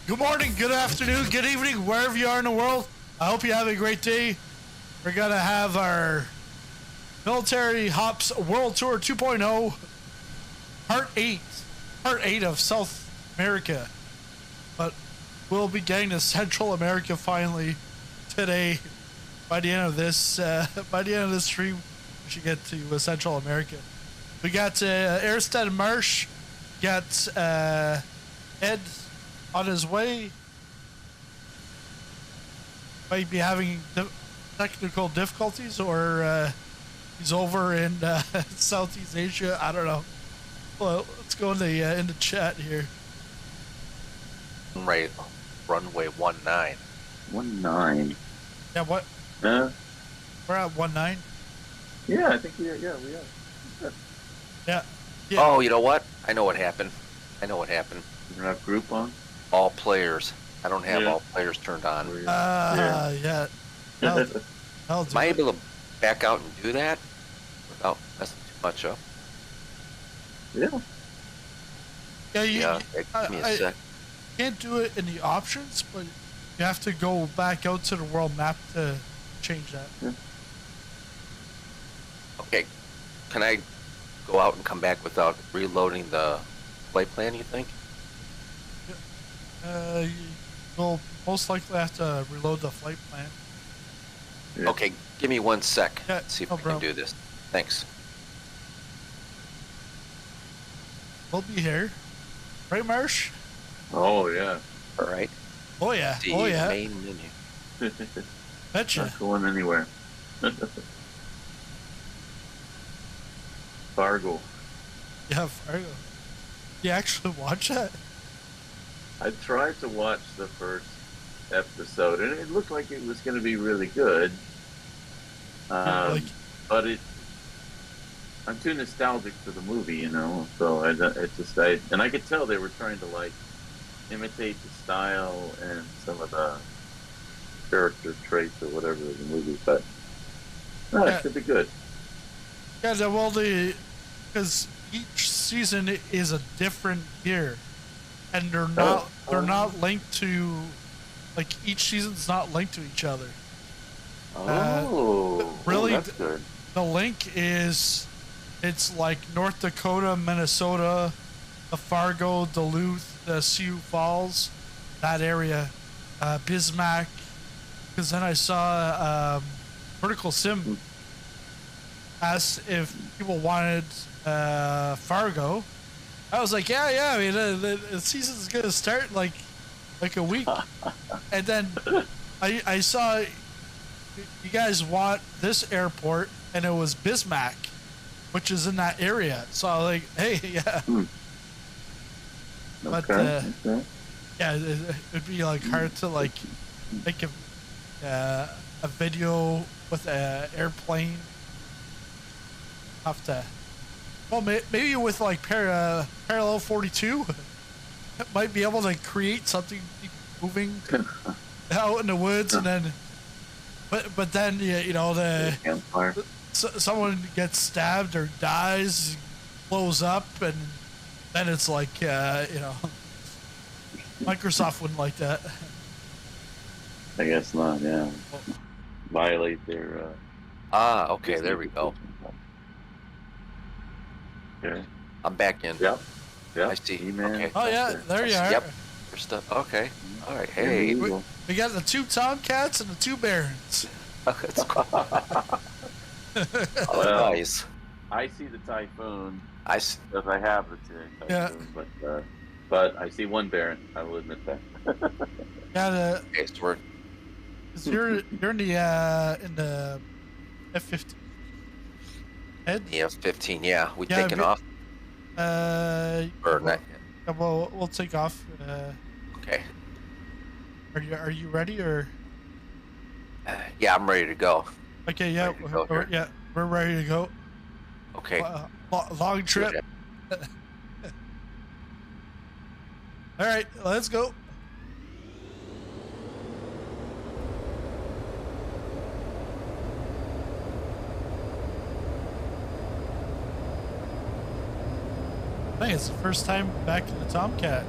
Good morning, good afternoon, good evening, wherever you are in the world. I hope you have a great day. We're going to have our Military Hops World Tour 2.0, Part 8 of South America. But we'll be getting to Central America finally today. By the end of this stream, we should get to Central America. We got Airstead and Marsh, got Ed on his way. Might be having technical difficulties, or he's over in Southeast Asia. I don't know. Well, let's go in the chat here. Right, runway 19. 19. Yeah, what? We're at 19. Yeah, I think we are. Yeah. Oh, you know what? I know what happened. You don't have group on? All players. I don't have all players turned on. Yeah. Am I able to back out and do that without messing too much up? Yeah. Yeah, give me a sec. Can't do it in the options, but you have to go back out to the world map to change that. Yeah. Okay. Can I go out and come back without reloading the flight plan, you think? You will most likely have to reload the flight plan. Yeah. Okay, give me 1 sec. Yeah, See if I can do this. Thanks. We'll be here. Right, Marsh? Oh, yeah. All right. Oh, yeah. See Oh, yeah. main menu. Betcha. Not going anywhere. Fargo. Yeah, Fargo. You actually watch that? I tried to watch the first episode, and it looked like it was going to be really good. But I'm too nostalgic for the movie, you know. So I could tell they were trying to imitate the style and some of the character traits or whatever of the movie, but no, Yeah. it should be good. Yeah, well, because each season is a different year, and they're not linked to, like, each season's not linked to each other. Really, that's good. the link is, it's like North Dakota, Minnesota, the Fargo, Duluth, the Sioux Falls, that area, Bismack. Because then I saw Vertical Sim asked if people wanted Fargo. I was like, yeah. I mean, the season's gonna start in like a week, and then I saw you guys want this airport, and it was Bismack, which is in that area. So I was like, hey, yeah. But Okay. yeah, it'd be like hard to like make a video with an airplane. Have to, well, maybe with like parallel 42, might be able to create something moving out in the woods, and then, but then you know Campfire. someone gets stabbed or dies, blows up, and then it's like Microsoft wouldn't like that. I guess not. Yeah. Violate their. Okay, there we go. Okay. I'm back in. Yep. I see. E-man. Okay. Oh yeah, there you are. Yep. There's stuff. Okay. All right. Hey. We got the 2 Tomcats and the 2 Barons. That's cool. Oh, Well, nice. I see the Typhoon Nice. because I have the Typhoon, but I see one Baron. I will admit that. Yeah, Okay, so we're cause you're in the F-15. Ed? the F-15. Yeah, we Yeah, taking off or not? yeah, we'll take off. Okay. Are you ready or? Yeah, I'm ready to go. Okay, yeah, Ready to go here. we're ready to go. Okay. Long trip. All right, let's go. I think it's the first time back in the Tomcat.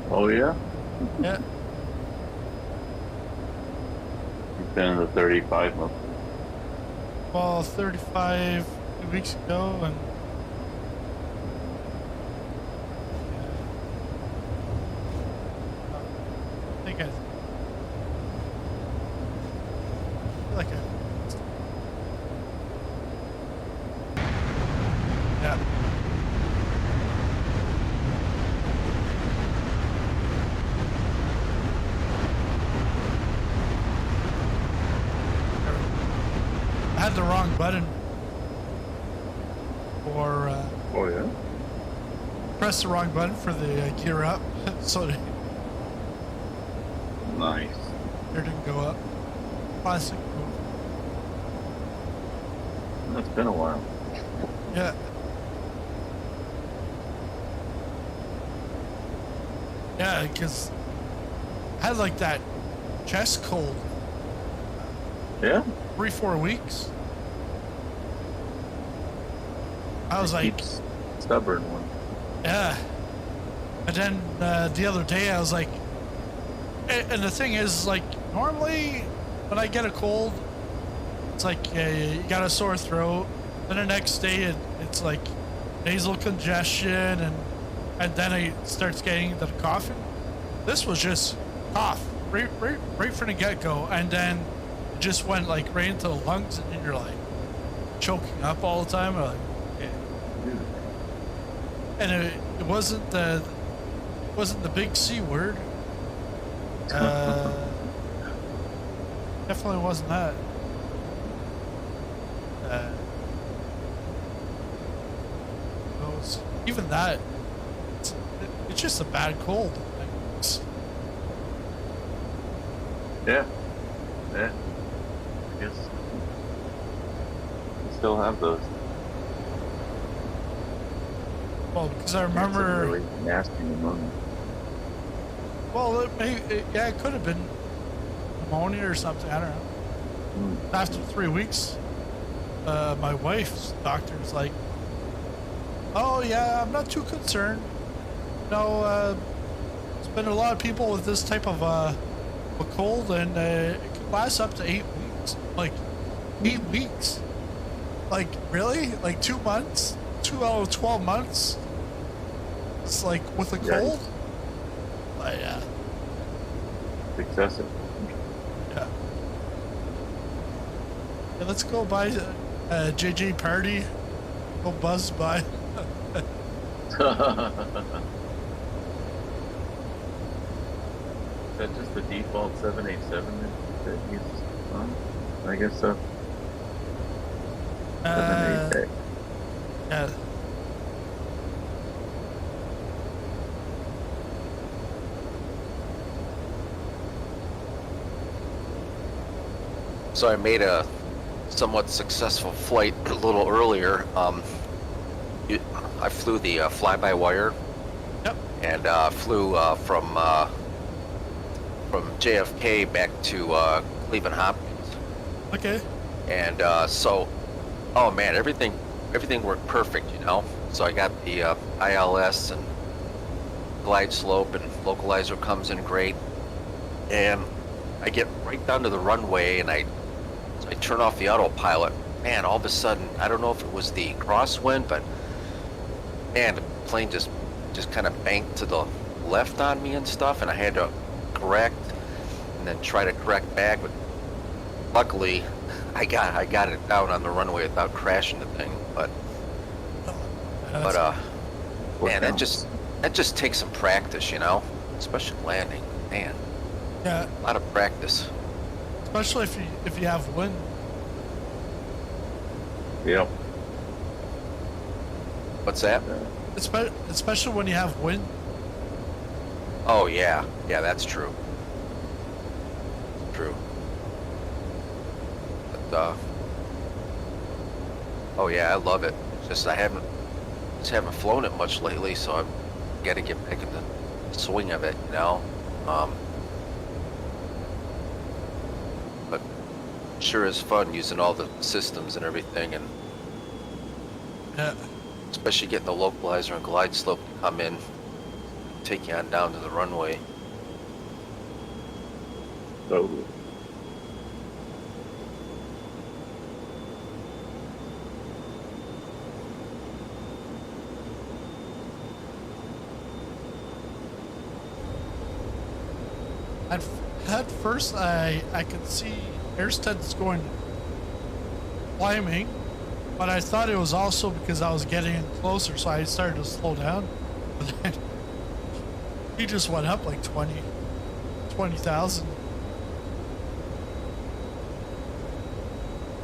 Oh yeah. Yeah. You've been in the 35 month. Well, 35 2 weeks ago, and I think I feel like yeah. I had the wrong button for Oh yeah. pressed the wrong button for the gear up, so the Nice. gear didn't go up. Classic move. It's been a while. Yeah. Yeah, because I had like that chest cold Yeah. 3-4 weeks. I was like, Keeps stubborn one. yeah. And then the other day I was like, and the thing is, like, normally when I get a cold, it's like you got a sore throat. Then the next day it's like nasal congestion, and then it starts getting into the coughing. This was just cough right from the get-go, and then it just went like right into the lungs, and then you're like choking up all the time. Like, yeah. And it wasn't the big C word. Definitely wasn't that. Even that, it's just a bad cold. Yeah. Yeah. I guess we still have those. Well, because I Some remember, really nasty pneumonia. Well, yeah, it could have been pneumonia or something. I don't know. After 3 weeks, my wife's doctor's like, "Oh yeah, I'm not too concerned. No, there's been a lot of people with this type of a cold, and it can last up to 8 weeks. Like 8 weeks? Like really? Like 2 months? 2 out of 12 months? It's like with a cold? But yeah, It's excessive. yeah. Yeah, let's go by JJ Party. Go buzz by. Is that just the default 787 that uses on? I guess so. 788. Yeah. So I made a somewhat successful flight a little earlier. I flew the fly-by-wire. Yep. And flew from JFK back to Cleveland Hopkins. Okay. And so, oh man, everything worked perfect, you know. So I got the ILS and glide slope and localizer comes in great, and I get right down to the runway and I turn off the autopilot. Man, all of a sudden, I don't know if it was the crosswind, but man, the plane just kind of banked to the left on me and stuff, and I had to correct and then try to correct back. But luckily, I got it down on the runway without crashing the thing. But man, that just takes some practice, you know, especially landing. Man, Yeah, a lot of practice. especially if you have wind. Yep. What's that? Especially when you have wind. Oh yeah, that's true. True. But oh yeah, I love it. It's just I haven't flown it much lately, so I've got to get back in the swing of it, you know. But sure is fun using all the systems and everything, and Yeah. especially getting the localizer and glide slope to come in, take you on down to the runway. Totally. At first, I could see Airstead's going climbing, but I thought it was also because I was getting in closer, so I started to slow down. But then he just went up like 20,000.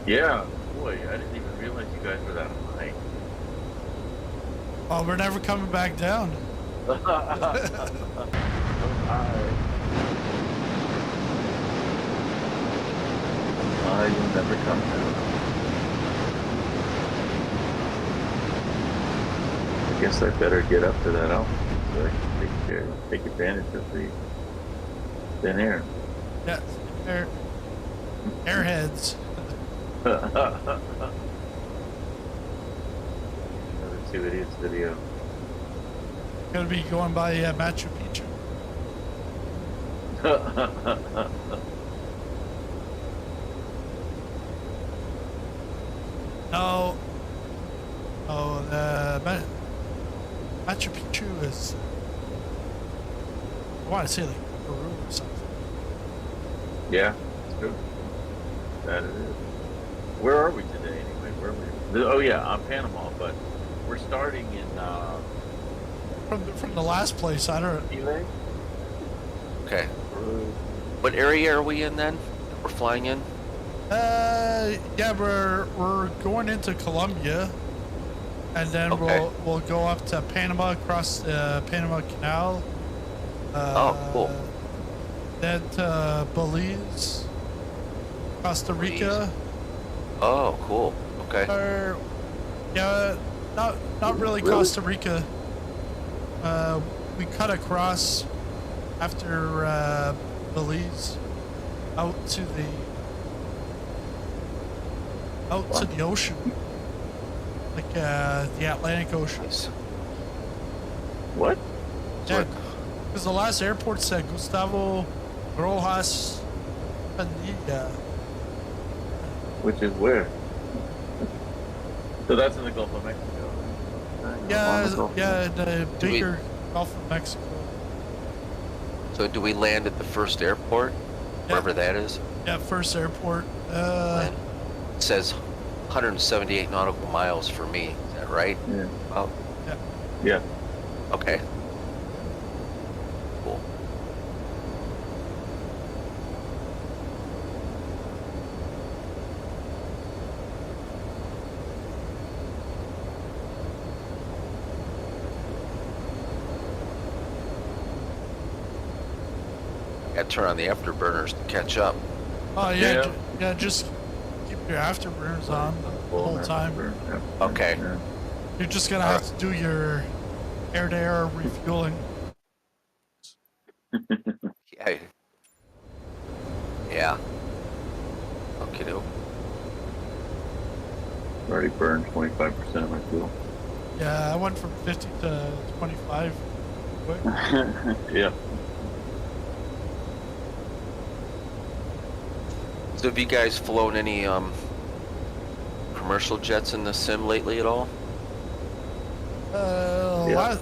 Yeah. Boy, I didn't even realize you guys were that high. Oh, we're never coming back down. So high. You'll never come down. I guess I better get up to that altitude so I can take advantage of the thin air. Yeah, airheads. Another Two Idiots video. Gonna be going by Machu Picchu. No. Oh, Machu Picchu is. I want to say like Peru or something. Yeah, it's true. That it is. Where are we today anyway? Where are we? Oh yeah, on Panama, but we're starting in From the last place, I don't. Chile. Okay. What area are we in then? We're flying in? Yeah, we're going into Colombia, and then Okay. we'll go up to Panama, across the Panama Canal. Oh, cool. Then to Belize, Costa Rica. Oh, cool. Okay. Or, yeah, not really Really? Costa Rica. We cut across after Belize out to the ocean, like the Atlantic Ocean. Nice. What? Yeah, because the last airport said Gustavo Rojas Padilla. Which is where? So that's in the Gulf of Mexico. Yeah, the bigger Gulf of Mexico. So do we land at the first airport, wherever that is? Yeah, first airport. It says 178 nautical miles for me. Is that right? Yeah. Oh, Yeah. okay. Cool. Got to turn on the afterburners to catch up. Oh Yeah. yeah, just keep your afterburners on the whole time. Okay. Yeah. You're just gonna have to do your air-to-air refueling. Yeah. Yeah. Okay, doke. Already burned 25% of my fuel. Yeah, I went from 50 to 25 quick. Yeah. So have you guys flown any commercial jets in the sim lately at all? Yeah.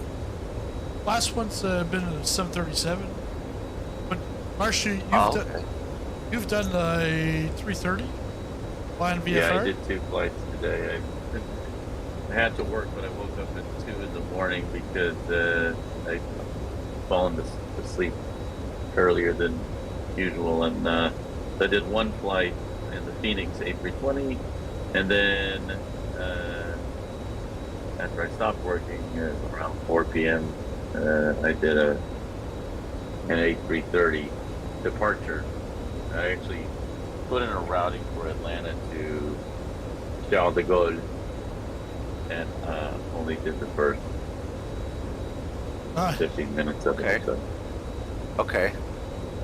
Last one's been a 737. But Marcia, you've done a 330 flying VFR? Yeah, I did 2 flights today. I had to work, but I woke up at 2 in the morning because I'd fallen asleep earlier than usual. And I did 1 flight in the Phoenix A320, and then after I stopped working around 4 p.m., I did an A330 departure. I actually put in a routing for Atlanta to Charles de Gaulle, and only did the first 15 minutes of it. So. Okay.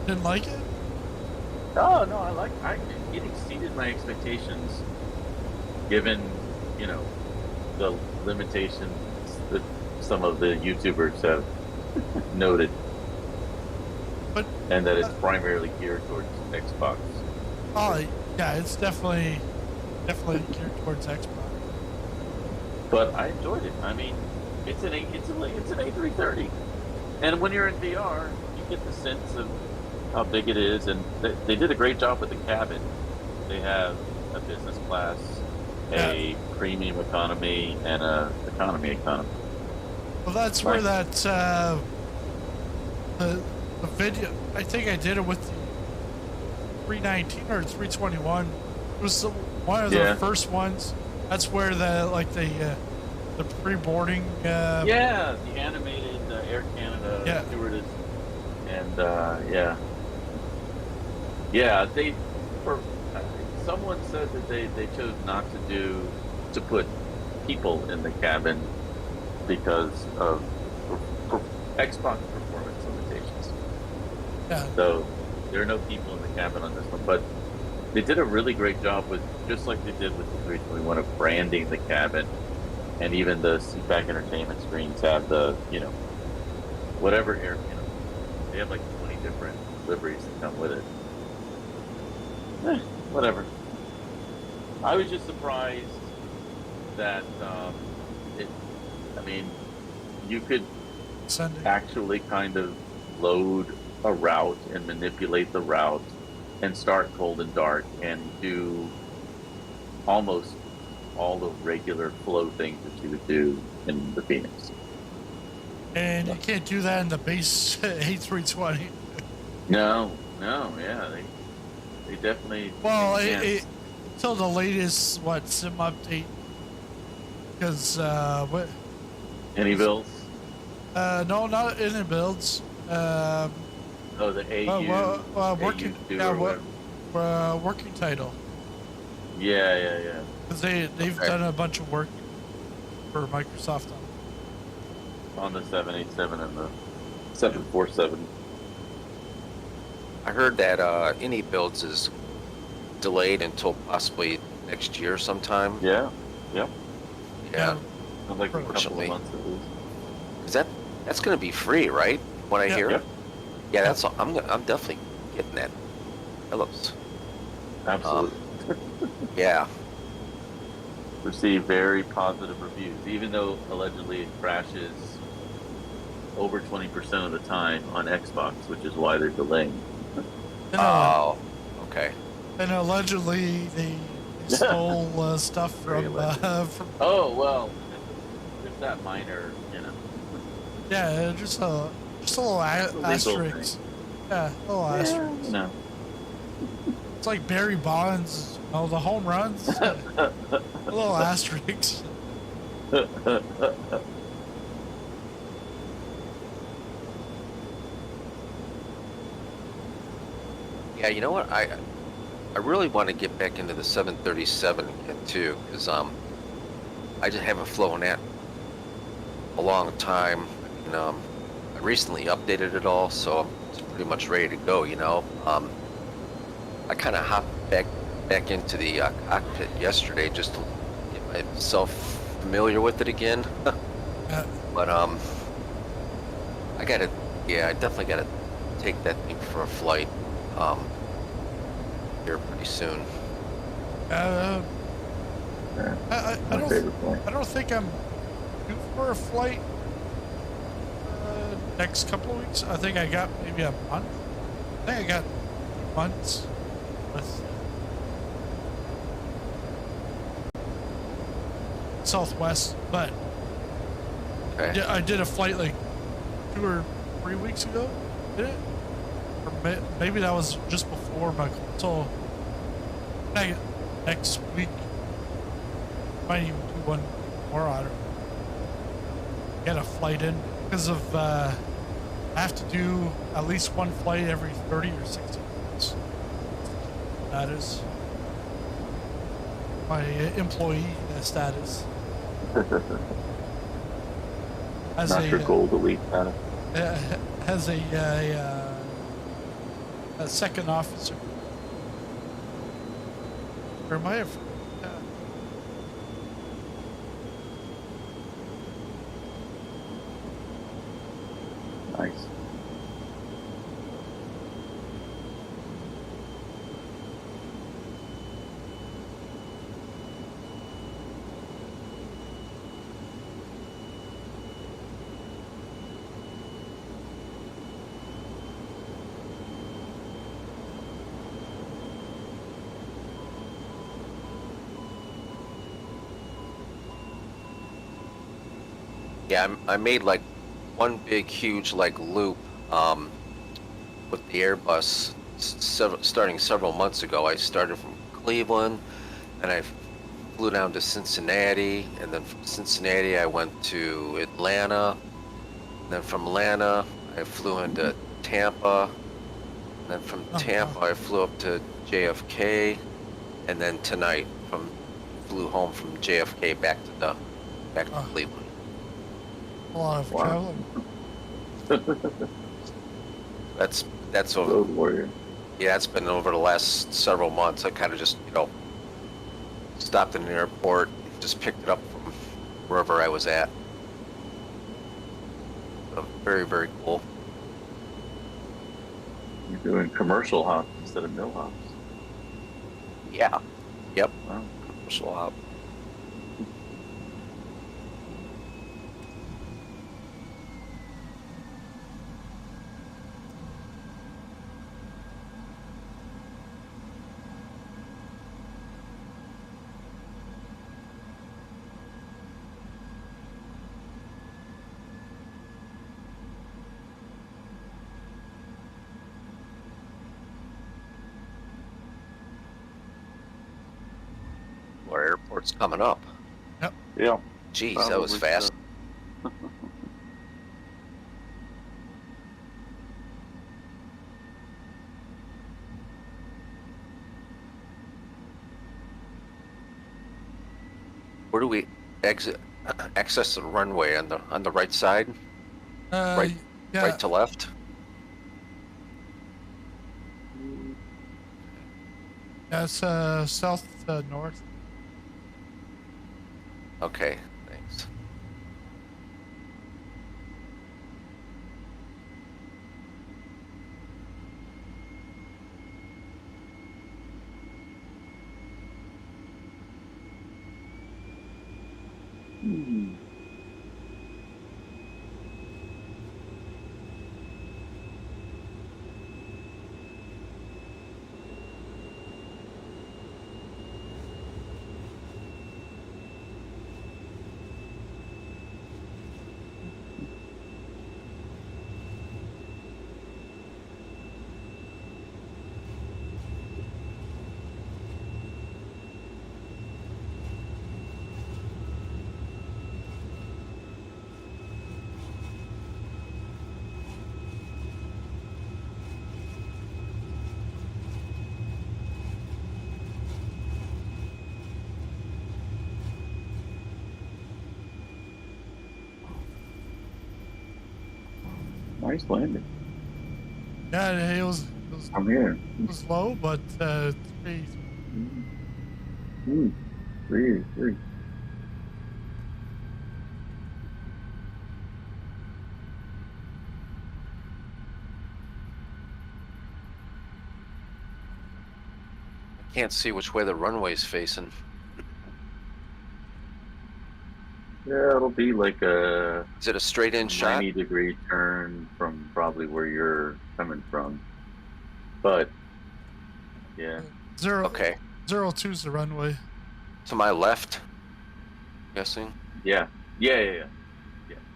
Didn't like it? Oh no, it exceeded my expectations, given the limitations that some of the YouTubers have noted, and that it's primarily geared towards Xbox. Oh yeah, it's definitely geared towards Xbox. But I enjoyed it. I mean, it's an A330, and when you're in VR, you get the sense of how big it is, and they did a great job with the cabin. They have a business class, a premium economy, and a economy. Well, that's where that the video. I think I did it with the 319 or 321. It was one of the first ones. That's where the pre-boarding. The animated Air Canada stewardess, and someone said that they chose not to put people in the cabin because of Xbox performance limitations. Yeah. So there are no people in the cabin on this one, but they did a really great job with, just like they did with the 321, of branding the cabin, and even the seatback entertainment screens have the whatever air. They have like 20 different liveries that come with it. Whatever. I was just surprised that you could actually kind of load a route and manipulate the route and start cold and dark and do almost all the regular flow things that you would do in the Phoenix. And you can't do that in the base A320. No, yeah, they definitely. Well, until the latest sim update, because what? Any builds? No, not any builds. The AU. Working. Working title. Yeah. Because they've done a bunch of work for Microsoft on the 787 and the 747. I heard that any builds is delayed until possibly next year sometime. Yeah. Yep. Yeah. Sounds like a couple of Unfortunately. months at least. Is that's going to be free, right? What I Yeah. hear. Yep. Yeah, that's. I'm definitely getting that. Phillips. Absolutely. Yeah. Receive very positive reviews, even though allegedly it crashes over 20% of the time on Xbox, which is why they're delaying. Oh. Okay. And allegedly they stole stuff Very from, alleged. from. Oh well, there's that minor, Yeah, just a little legal asterisk. Yeah, a little asterisk. No. It's like Barry Bonds, the home runs. A little asterisk. Yeah. You know what? I really want to get back into the 737 again too, because I just haven't flown that a long time. And, I recently updated it all, so it's pretty much ready to go. I kind of hopped back into the cockpit yesterday just to get myself familiar with it again. But I definitely gotta take that thing for a flight here pretty soon. I My favorite point. don't think I'm due for a flight next couple of weeks. I think I got maybe a month. I think I got months with Southwest, but Okay. yeah, I did a flight like 2 or 3 weeks ago. Did it? Or maybe that was just before my call. So next week, might even do one more. I don't get a flight in because of I have to do at least one flight every 30 or 60 minutes. That is my employee status. As Not your goal to leave that. as a second officer. Or am I a? Nice. Yeah, I made like one big, huge like loop with the Airbus starting several months ago. I started from Cleveland, and I flew down to Cincinnati, and then from Cincinnati I went to Atlanta, and then from Atlanta I flew into Tampa, and then from Tampa I flew up to JFK, and then tonight flew home from JFK back to Cleveland. A lot of traveling. That's over. Road warrior. Yeah, it's been over the last several months. I kind of just stopped in an airport, just picked it up from wherever I was at. So very, very cool. You're doing commercial hops instead of mill hops. Yeah. Yep. Wow. Commercial hop. Our airport's coming up. Yep. Yeah. Jeez, that was Probably fast. so. Where do we access the runway on the right side? Right Yeah, Right to left? That's south north. Okay, thanks. Hmm. Nice landing. Yeah, I'm here. it was low, but three. Mm. Mm. Three, three. I can't see which way the runway's facing. Yeah, it'll be like a Is it a straight in shot? 90-degree turn from probably where you're coming from. But yeah, Zero, Okay. 02 is the runway. To my left, guessing. yeah, yeah.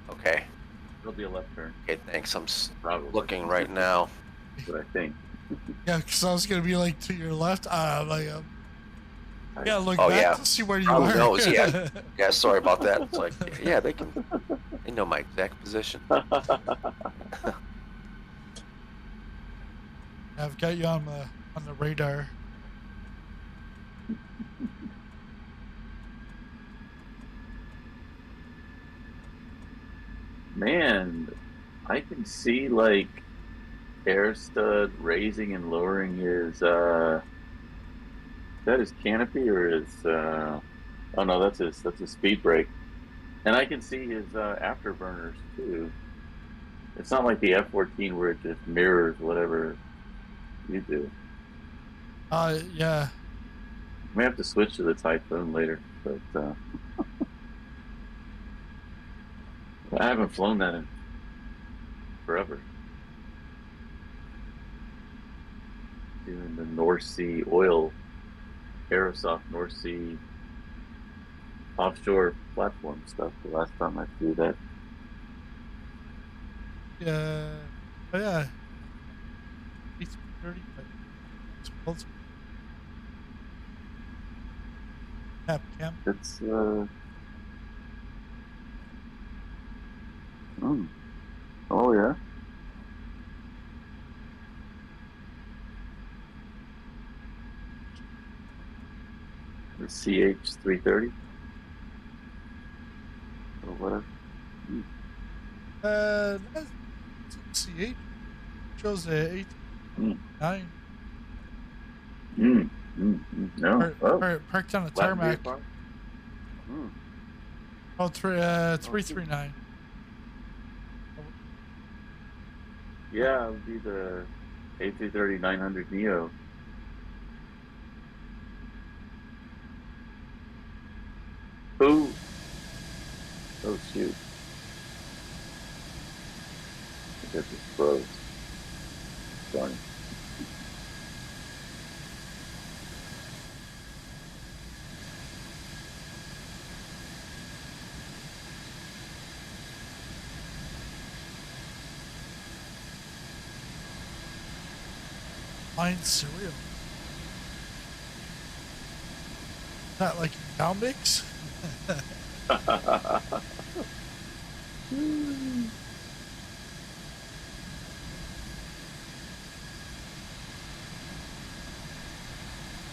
Okay. It'll be a left turn, Okay, thanks. I'm probably. looking right now. That's what I think. Yeah, because I was gonna be like to your left. Like, yeah, look Oh, back yeah. to see where you Probably are. knows, yeah. Yeah, sorry about that. It's like, yeah, they know my exact position. I've got you on the radar. Man, I can see like air stud raising and lowering his is that his canopy or his oh no, that's his speed brake. And I can see his afterburners too. It's not like the F-14 where it just mirrors whatever you do. Yeah. I may have to switch to the Typhoon later, but I haven't flown that in forever. Doing the North Sea oil, Aerosoft North Sea offshore platform stuff. The last time I flew that. Yeah. Oh yeah. 30. Cam. It's oh yeah. The CH-330 or whatever. That's C8 shows a 8.9. No. Parked on a Latin tarmac. vehicle? Oh, 339. Yeah, it would be the A330-900 Neo. Ooh. Oh shoot. I guess it's froze. Darn it. Fine cereal. Not like cow mix?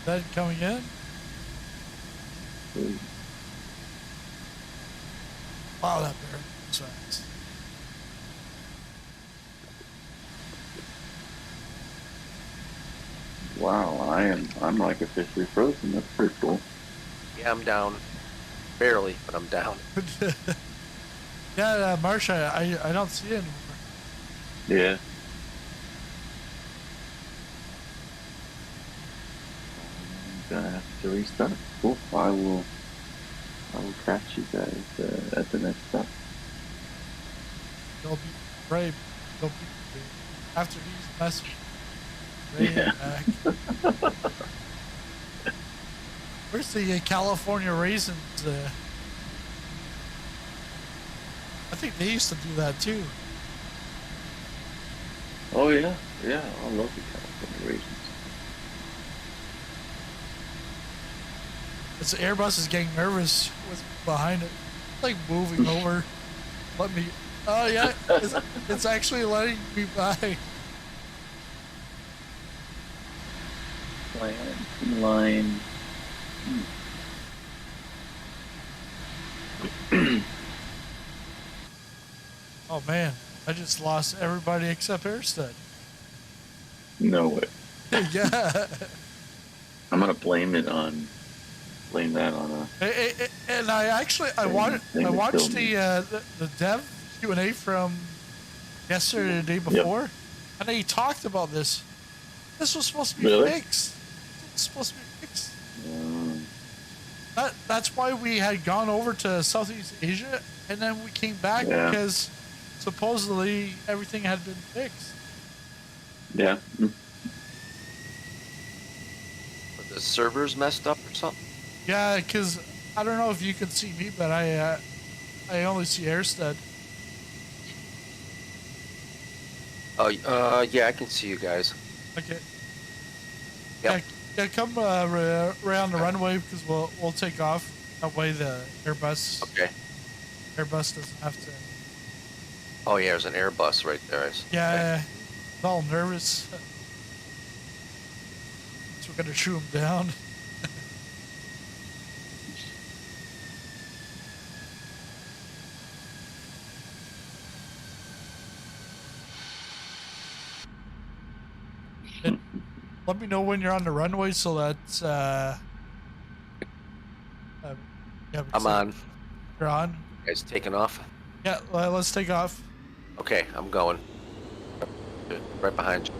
That coming in? Wow, that bear was fast. Wow, I'm like officially frozen. That's pretty cool. Yeah, I'm down. Barely, but I'm down. Yeah, Marsha, I don't see it anymore. Yeah. I'm gonna have to restart. Cool. I will catch you guys at the next stop. They'll be brave. They'll be after these messages. Yeah. Back. Where's the California raisins? I think they used to do that too. Oh yeah, yeah. I love the California raisins. This Airbus is getting nervous with behind it, like moving over. Let me. Oh yeah, it's actually letting me by. Land in line. Oh man, I just lost everybody except Airsted. No way. Yeah. I'm gonna blame that on And I watched the dev Q&A from yesterday, the day before, and they talked about this. This was supposed to be fixed. This was supposed to be fixed. That's why we had gone over to Southeast Asia, and then we came back because supposedly everything had been fixed. Yeah. But the server's messed up or something? Yeah, because I don't know if you can see me, but I only see Airsted. Oh, yeah, I can see you guys. Okay. Yep. Yeah, come around the runway because we'll take off. That way the Airbus doesn't have to. Oh yeah, there's an Airbus right there. Yeah, I'm all nervous. So we're gonna shoot him down. Let me know when you're on the runway so that I'm on. You're on? You guys taking off? Yeah, let's take off. Okay, I'm going. Right behind you.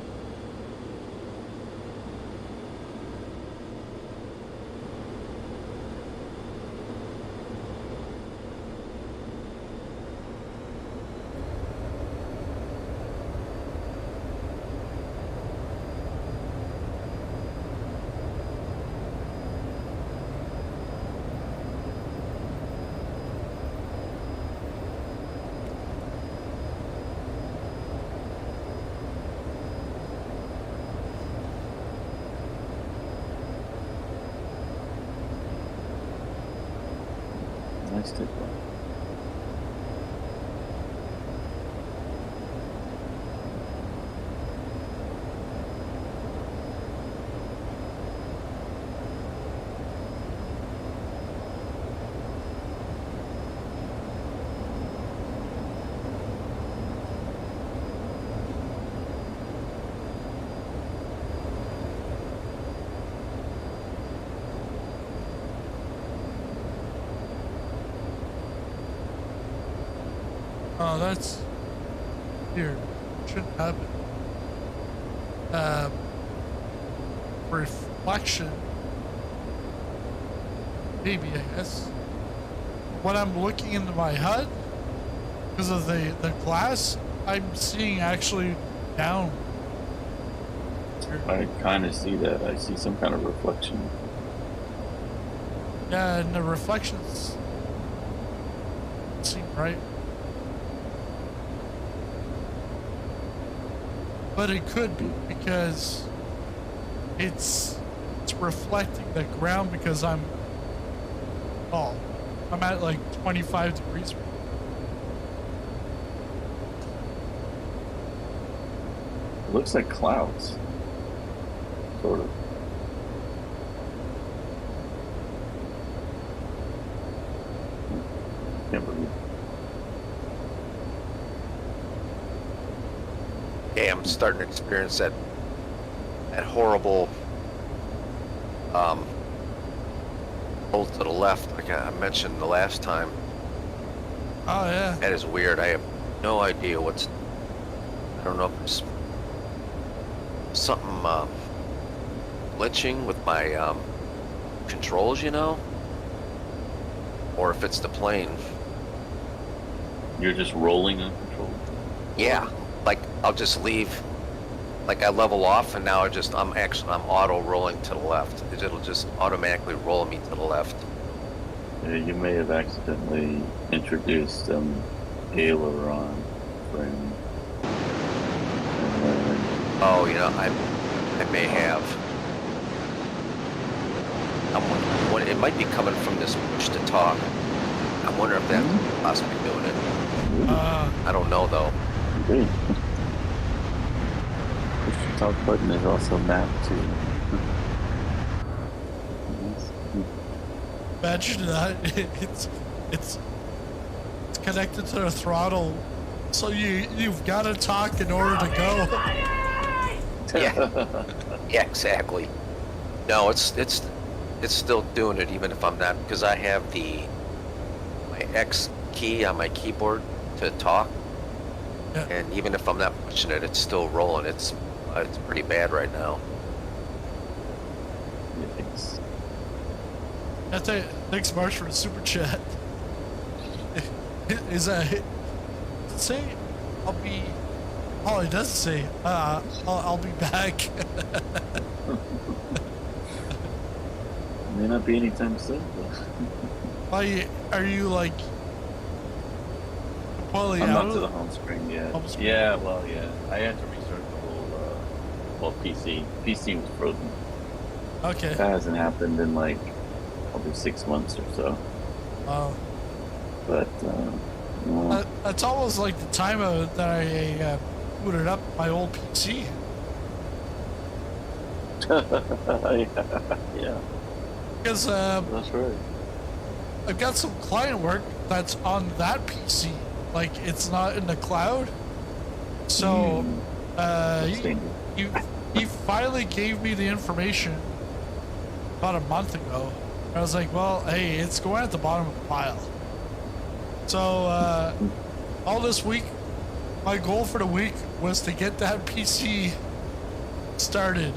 Nice take off. Oh, that's weird. Shouldn't happen. Reflection. Maybe, I guess. When I'm looking into my HUD, because of the glass, I'm seeing actually down. I kind of see that. I see some kind of reflection. Yeah, and the reflections seem right. But it could be because it's reflecting the ground because I'm at like 25 degrees. It looks like clouds. Sort of. Can't believe it. Yeah, I'm starting to experience that horrible um, roll to the left, like I mentioned the last time. Oh yeah. That is weird. I have no idea I don't know if it's something glitching with my controls, you know, or if it's the plane. You're just rolling on control. Yeah, like I'll just leave, like I level off, and now I'm auto rolling to the left. It'll just automatically roll me to the left. Yeah, you may have accidentally introduced aileron frame. Oh, you know, I may have. It might be coming from this push to talk. I wonder if that's possibly doing it. I don't know though. Great. Push to talk button is also mapped to. Imagine that. It's connected to the throttle, so you've got to talk in order to go. Yeah. Yeah, exactly. No, it's still doing it even if I'm not, because I have my X key on my keyboard to talk, Yeah. and even if I'm not pushing it, it's still rolling. It's pretty bad right now. Yes. Thanks, Marsh, for the super chat. Is that say? I'll be. Oh, it does say. I'll be back. May not be anytime soon. Are you like? Well, I'm not to the home screen yet. Home screen. Yeah, well, yeah. I had to restart the whole PC. PC was frozen. Okay. That hasn't happened in like probably 6 months or so. Oh. But no. That's almost like the time that I booted up my old PC. Yeah. Because That's right. I've got some client work that's on that PC. Like, it's not in the cloud. So, he finally gave me the information about a month ago. I was like, well, hey, it's going at the bottom of the pile. So, all this week, my goal for the week was to get that PC started.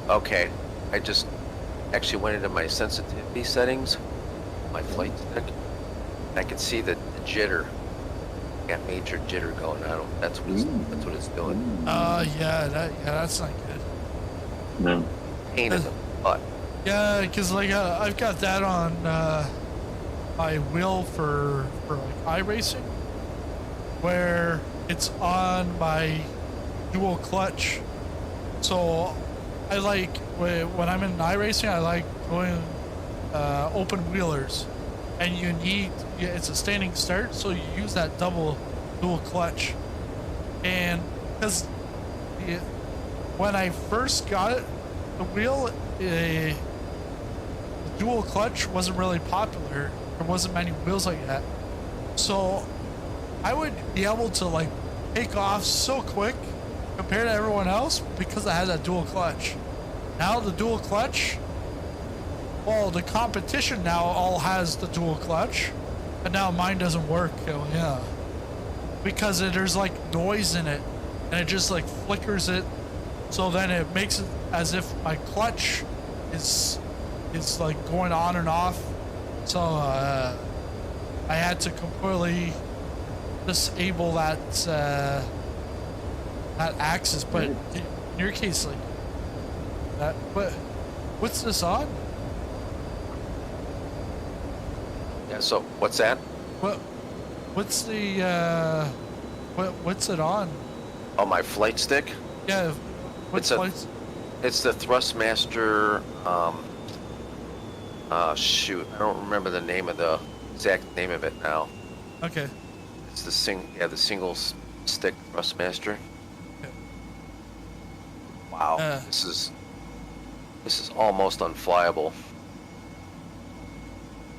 Okay, I just actually went into my sensitivity settings, my flight stick, and I can see the jitter. Got major jitter going on. That's what it's doing. Yeah, that's not good. No. Pain in the butt. Yeah, because like I've got that on my wheel for like iRacing, where it's on my dual clutch. So I like when I'm in iRacing, I like going open wheelers, and it's a standing start, so you use that dual clutch. And because when I first got it, the wheel, the dual clutch wasn't really popular. There wasn't many wheels like that, so I would be able to like take off so quick compared to everyone else because I had that dual clutch. Now the dual clutch, well, the competition now all has the dual clutch, and now mine doesn't work. Oh, yeah, because there's like noise in it, and it just like flickers it, so then it makes it as if my clutch is like going on and off. So I had to completely disable that axis. But in your case, like that. But what's this on? Yeah. So what's that? What's the what's it on? Oh, my flight stick. Yeah. What's It's the Thrustmaster. Shoot, I don't remember the exact name of it now. Okay. It's the single stick Thrustmaster. Okay. Wow, this is almost unflyable.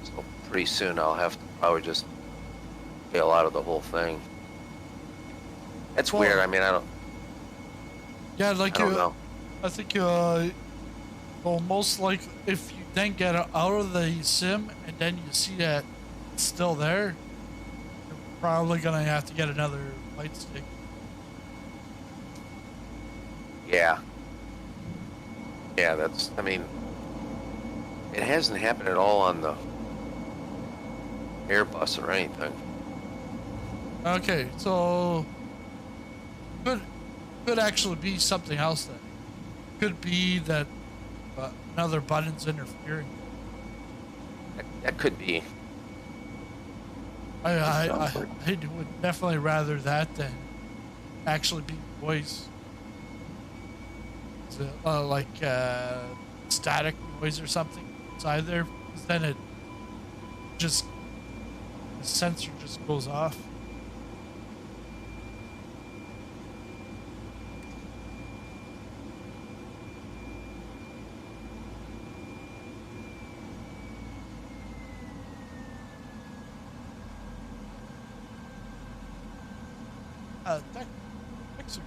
So pretty soon I'll have to probably just bail out of the whole thing. It's Well, weird. I mean, Yeah, I like don't know. I think well, most like if you then get out of the sim and then you see that it's still there, you're probably gonna have to get another light stick. Yeah. Yeah, that's, I mean, it hasn't happened at all on the Airbus or anything. Okay, so could actually be something else then. Could be that another button's interfering. That could be. I would definitely rather that than actually be voice. Like static noise or something inside there, because then it just the sensor just goes off. Mexico.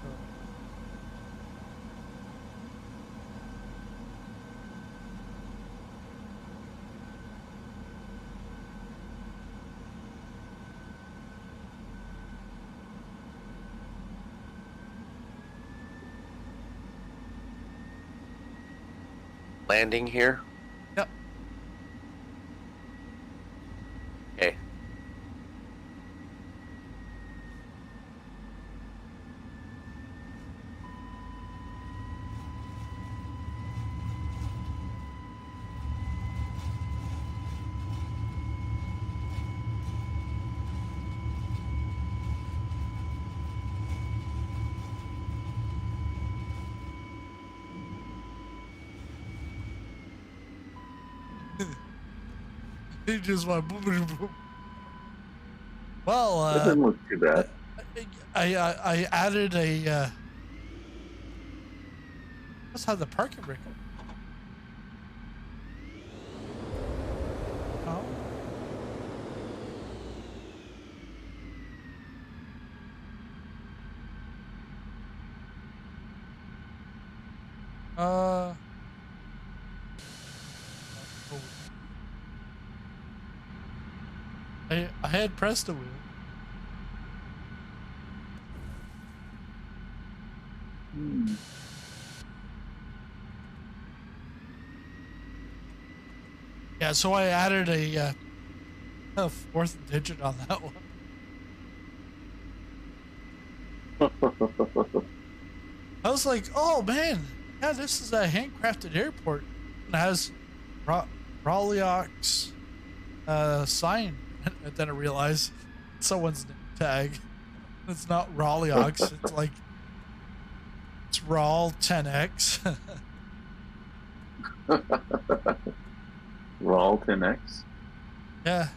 Landing here? Yep. Okay. He just went boom, boom, boom. Well, It doesn't look too bad. I added a. Let's have the parking brake. Oh. I had pressed the wheel. Yeah, so I added a fourth digit on that one. I was like, oh man, yeah, this is a handcrafted airport. It has Raleigh-Ox sign. And then I realized someone's name tag. It's not Raleigh-Ox. It's like it's Rawl 10X. Rawl 10X? Yeah.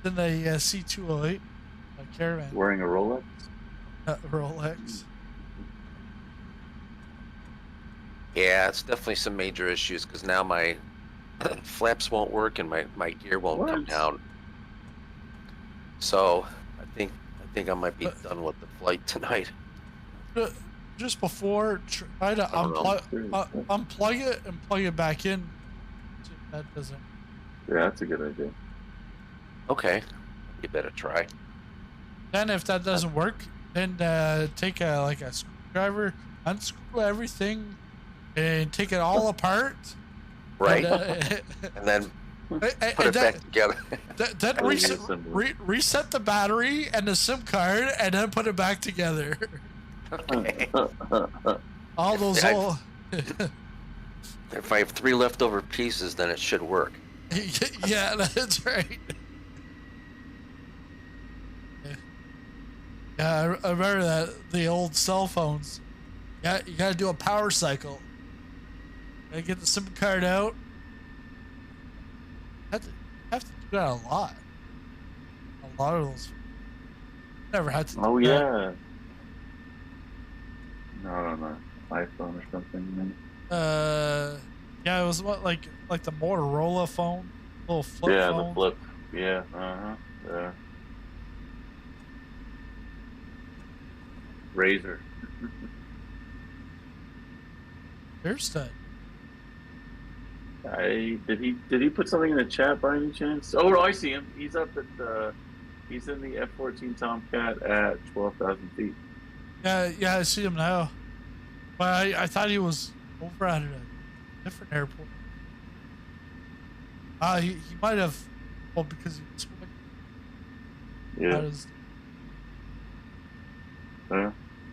Then a C208, a Caravan. Wearing a Rolex? Rolex. Yeah, it's definitely some major issues because now my flaps won't work and my gear won't come down. So I think I might be done with the flight tonight. Just before, try to unplug it and plug it back in. See if that doesn't. Yeah, that's a good idea. Okay, you better try. Then if that doesn't work, then take a screwdriver, unscrew everything, and take it all apart. Right. And then put it back together. Then reset the battery and the SIM card, and then put it back together. Okay. All those all. If I have 3 leftover pieces, then it should work. Yeah, that's right. Yeah, I remember that the old cell phones. Yeah, you gotta do a power cycle. Gotta get the SIM card out. Have to do that a lot. A lot of those. Never had to do Oh, that. yeah. No. iPhone or something. Yeah, it was what, like the Motorola phone, little flip Yeah, phone. the flip. Yeah, yeah. Razor. There's that. Did he put something in the chat by any chance? Oh, no, I see him. He's up at he's in the F-14 Tomcat at 12,000 feet. Yeah, I see him now. But I thought he was over at a different airport. He might have, well, because he was Yeah.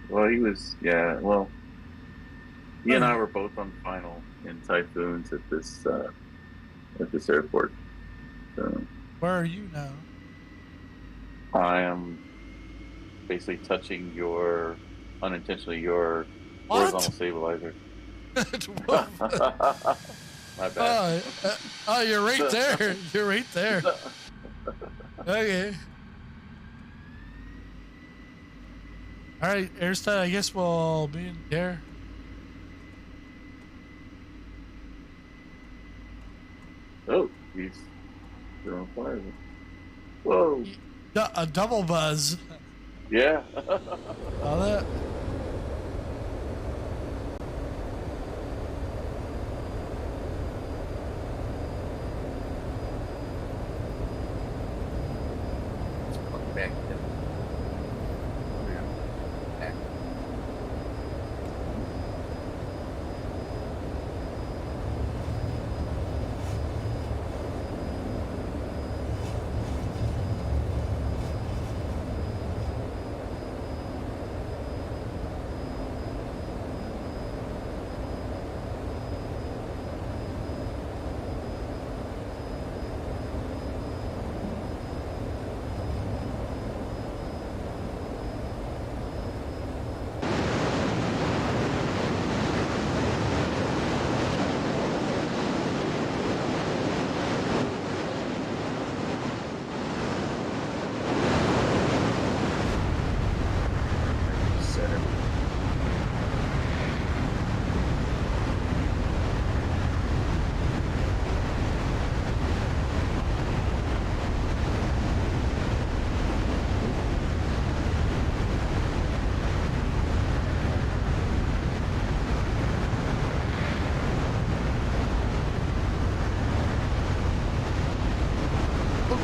Well, he was. Yeah. Well, he and I were both on final in Typhoons at this airport. So Where are you now? I am basically touching your unintentionally your What? horizontal stabilizer. My bad. Oh, you're right there. You're right there. Okay. All right, Airstead, I guess we'll be in there. Oh, he's on fire. Whoa. A double buzz. Yeah. Saw that? Back.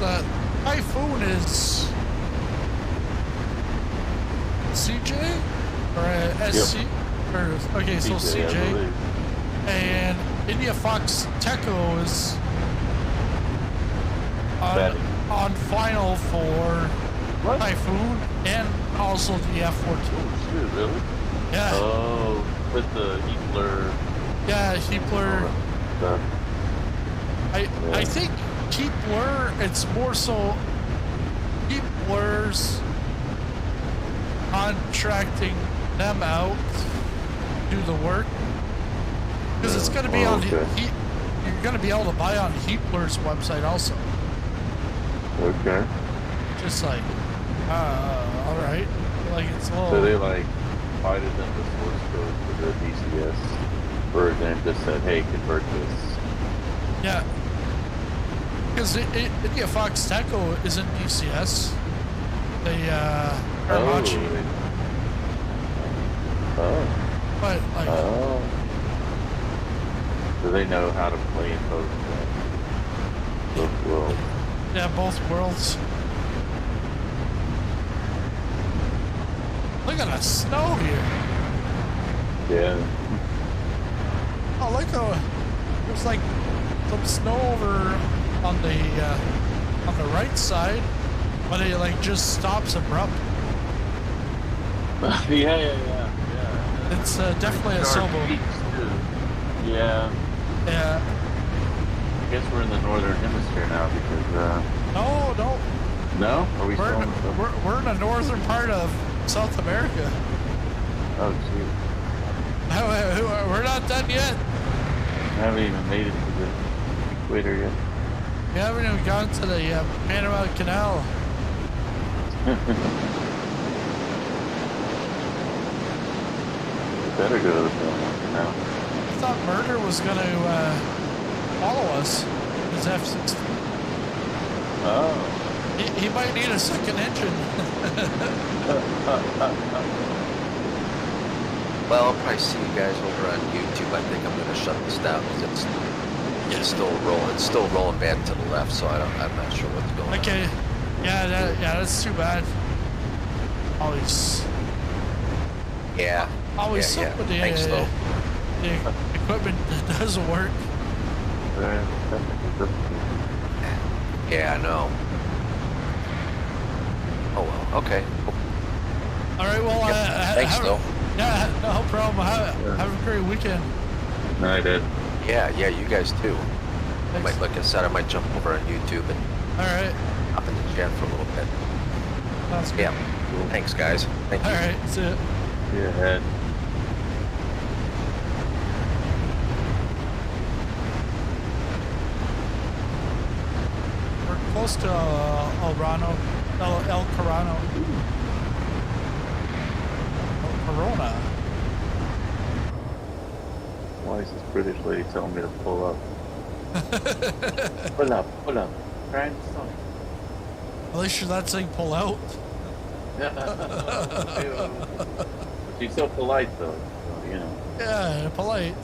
The Typhoon is CJ or SC? Yep. Or, okay, so CJ. And India Fox Techo is on final for What? Typhoon and also the F-14. Oh, shit, really? Yeah. Oh, with the Heatler. Yeah, Heatler. Stuff. I think Keepler, it's more so Keepler's contracting them out to do the work because it's going to be on okay. you're going to be able to buy on Heatler's website also. Okay. Just like, all right, like it's a little. So they like provided them the source code for the DCS version and just said, "Hey, convert this." Yeah. Because India Fox Techo isn't DCS. They are launching. Oh. But like. Oh. Do they know how to play in both worlds? Yeah, both worlds. Look at the snow here. Yeah. Oh, look how there's like some snow over on the right side, but it like just stops abrupt. Yeah. It's definitely a sailboat. Yeah. Yeah. I guess we're in the northern hemisphere now because. No. No? Are we still in the... We're in the northern part of South America. Oh, gee. We're not done yet. I haven't even made it to the equator yet. We haven't even gone to the Panama Canal. Better go to the Panama Canal. I thought Murder was going to follow us. His F-16. Oh. He might need a second engine. Well, I'll probably see you guys over on YouTube. I think I'm gonna shut this down because it's still rolling. It's still rolling bad to the left, so I'm not sure what's going on. Okay. Yeah, that's too bad. Always. Yeah. Always Yeah. something with Thanks, though. the equipment that doesn't work. Yeah, I know. Oh well. Okay. All right. Well, Thanks, though. Yeah, no problem. Have a great weekend. No, I did. Yeah. You guys too. Thanks. Like I said, I might jump over on YouTube and All right. hop in the chat for a little bit. Sounds good. Yeah. Thanks, guys. Thank you. All right. See ya. You're ahead. We're close to El Corano. El Corona. Why is this British lady telling me to pull up? Pull up. Grand Sonic. At least you're not saying pull out. She's so polite though, so, you know. Yeah, polite.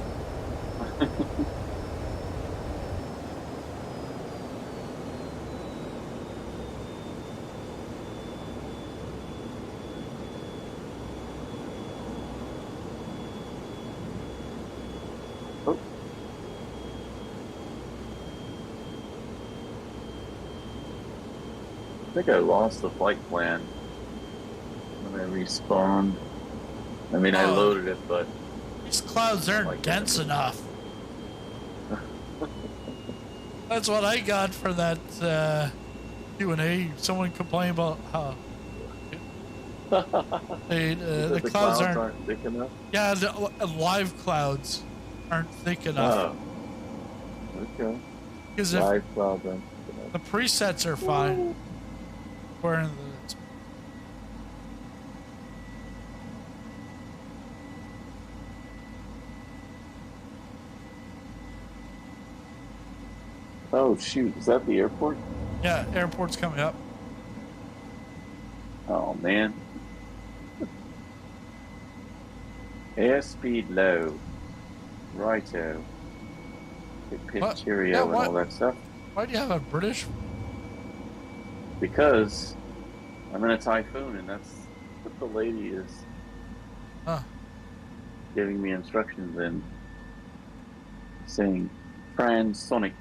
Oh. I think I lost the flight plan when I respawned. I mean, I Oh. loaded it, but These clouds aren't Like dense it. enough. That's what I got for that Q&A. Someone complained about how the clouds aren't. thick enough. Yeah, the live clouds aren't thick enough. Oh, okay. Because if Live clouds aren't thick enough. the presets are fine. Where in the Oh shoot, is that the airport? yeah, airport's coming up. Oh man. Airspeed low. Righto. Pitch What? cheerio Yeah, and what? all that stuff. Why do you have a British? Because I'm in a typhoon and that's what the lady is Huh. giving me instructions and saying transonic.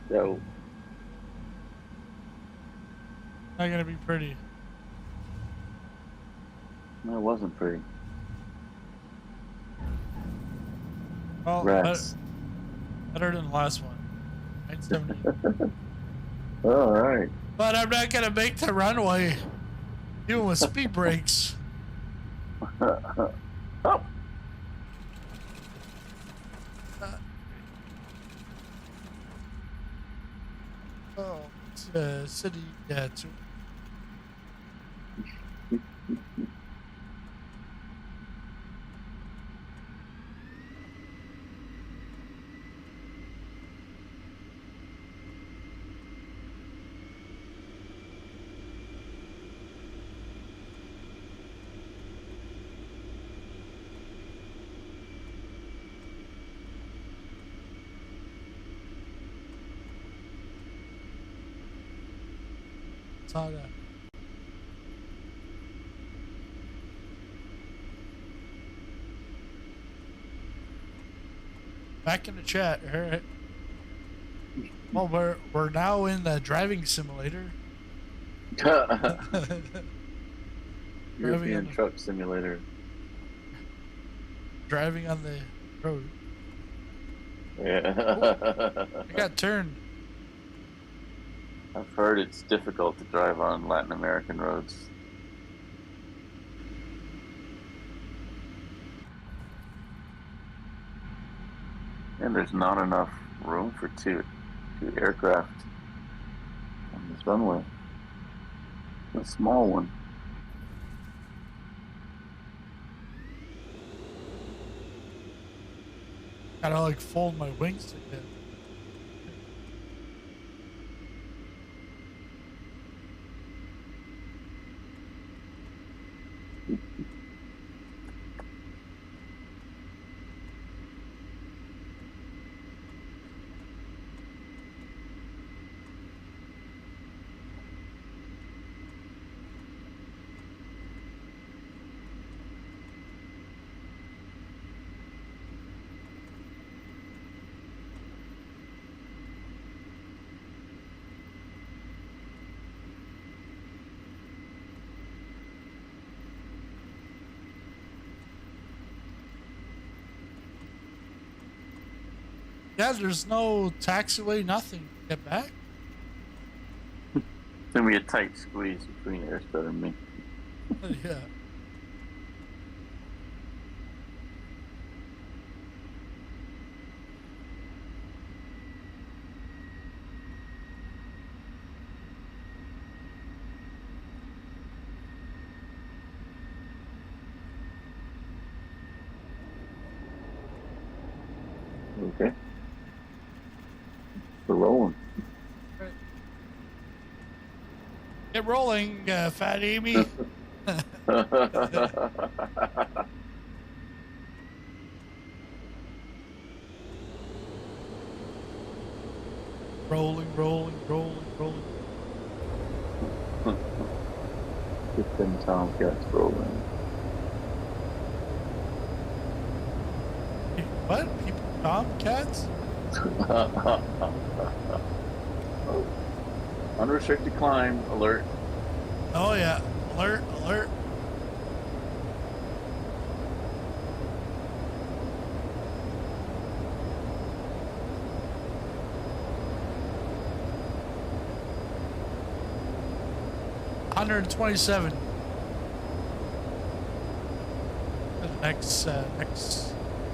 So Not gonna be pretty. that wasn't pretty. Well, Rats. better than the last one. 970. All right. But I'm not gonna make the runway, even with speed brakes. Oh. Oh, it's city. Yeah, it's. Saga. Back in the chat. All right. Well, we're now in the driving simulator. European truck simulator. Driving on the road. Yeah. I got turned. I've heard it's difficult to drive on Latin American roads. And there's not enough room for two aircraft on this runway. A small one. Gotta like fold my wings together. Yeah, there's no taxiway, nothing to get back. It's gonna be a tight squeeze between Airstar and me. Yeah. Okay. We're rolling. Right. Get rolling, Fat Amy. Rolling, rolling, rolling, rolling. Get them Tomcats rolling. What? People Tomcats? Unrestricted climb alert. Oh yeah. Alert, alert. $127. The next next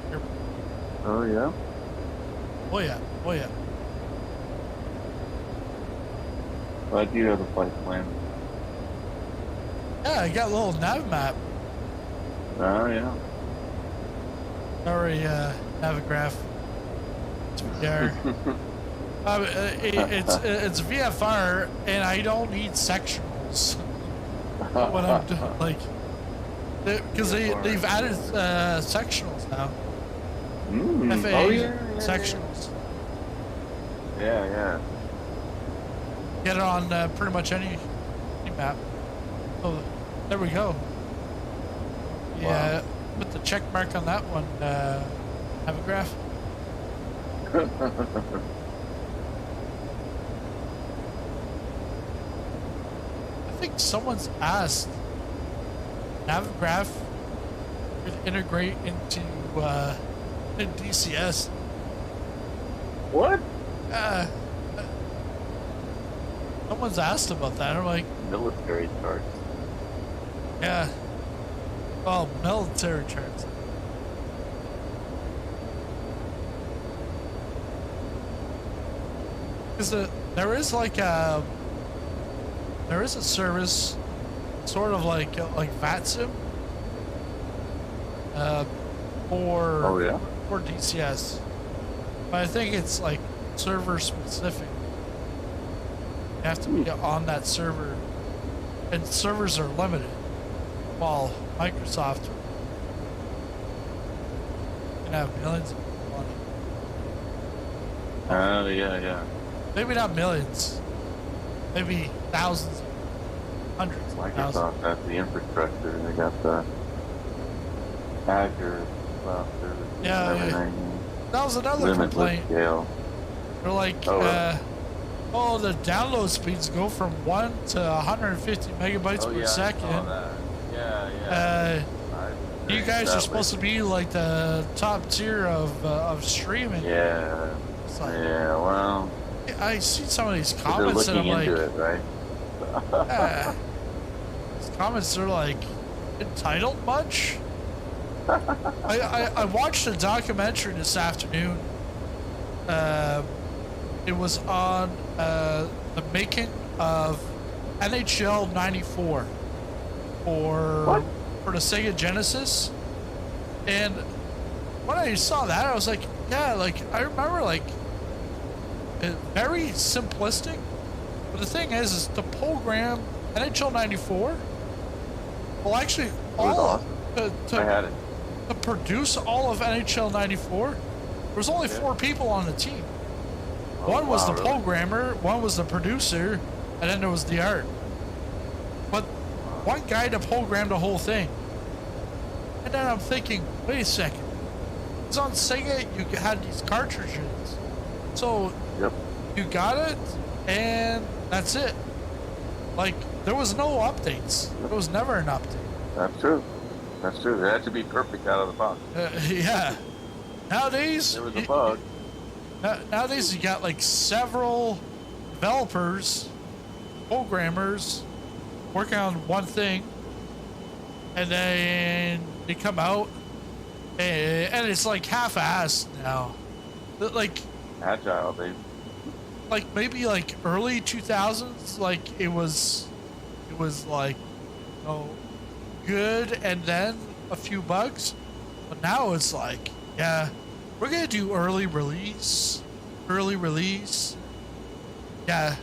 airport. Oh yeah. Oh yeah, oh yeah. I do have the flight plan. Yeah, I got a little nav map. Oh yeah. Sorry, Navigraph. It's VR. It's VFR, and I don't need sectionals when I'm doing, like, because they've added sectionals now. FAA Oh yeah, sectionals. Yeah, yeah. Get it on pretty much any map. Oh, there we go. Yeah, Wow. put the check mark on that one. Navigraph. I think someone's asked Navigraph could integrate into in DCS. What? Someone's asked about that. I'm like, Military charts. yeah. Oh, military charts. Because there is like there is a service, sort of like VATSIM, for Oh yeah. for DCS, but I think it's like server specific. You have to be on that server, and servers are limited. While Microsoft can have millions of people on it. Oh yeah, yeah. Maybe not millions. Maybe thousands, hundreds of thousands. Microsoft has the infrastructure. They got the Azure cloud services Yeah, and everything. That was another Limitless complaint. scale. They're like, the download speeds go from 1 to 150 megabytes per second. I saw that. Yeah, yeah. You guys are supposed to be like the top tier of streaming. Yeah. So, Yeah. Well. I see some of these They're comments and I'm looking like, into it, right? these comments are like, entitled much? I watched a documentary this afternoon. It was on the making of NHL '94 for the Sega Genesis, and when I saw that, I was like, Yeah, like I remember, like very simplistic. But the thing is the program NHL '94. Well, actually, It was awesome. I had it. to produce all of NHL '94, there was only 4 people on the team. One was the programmer, one was the producer, and then there was the art. But one guy to program the whole thing. And then I'm thinking, wait a second. It's on Sega, you had these cartridges. So you got it, and that's it. Like, there was no updates. There was never an update. That's true. That's true. It had to be perfect out of the box. Yeah. Nowadays, There was a bug. Nowadays, you got like several developers, programmers working on one thing, and then they come out, and it's like half-assed now. Like Agile, they. like maybe like early 2000s, like it was like, you know, good, and then a few bugs. But now it's like, yeah, we're gonna do early release. Yeah,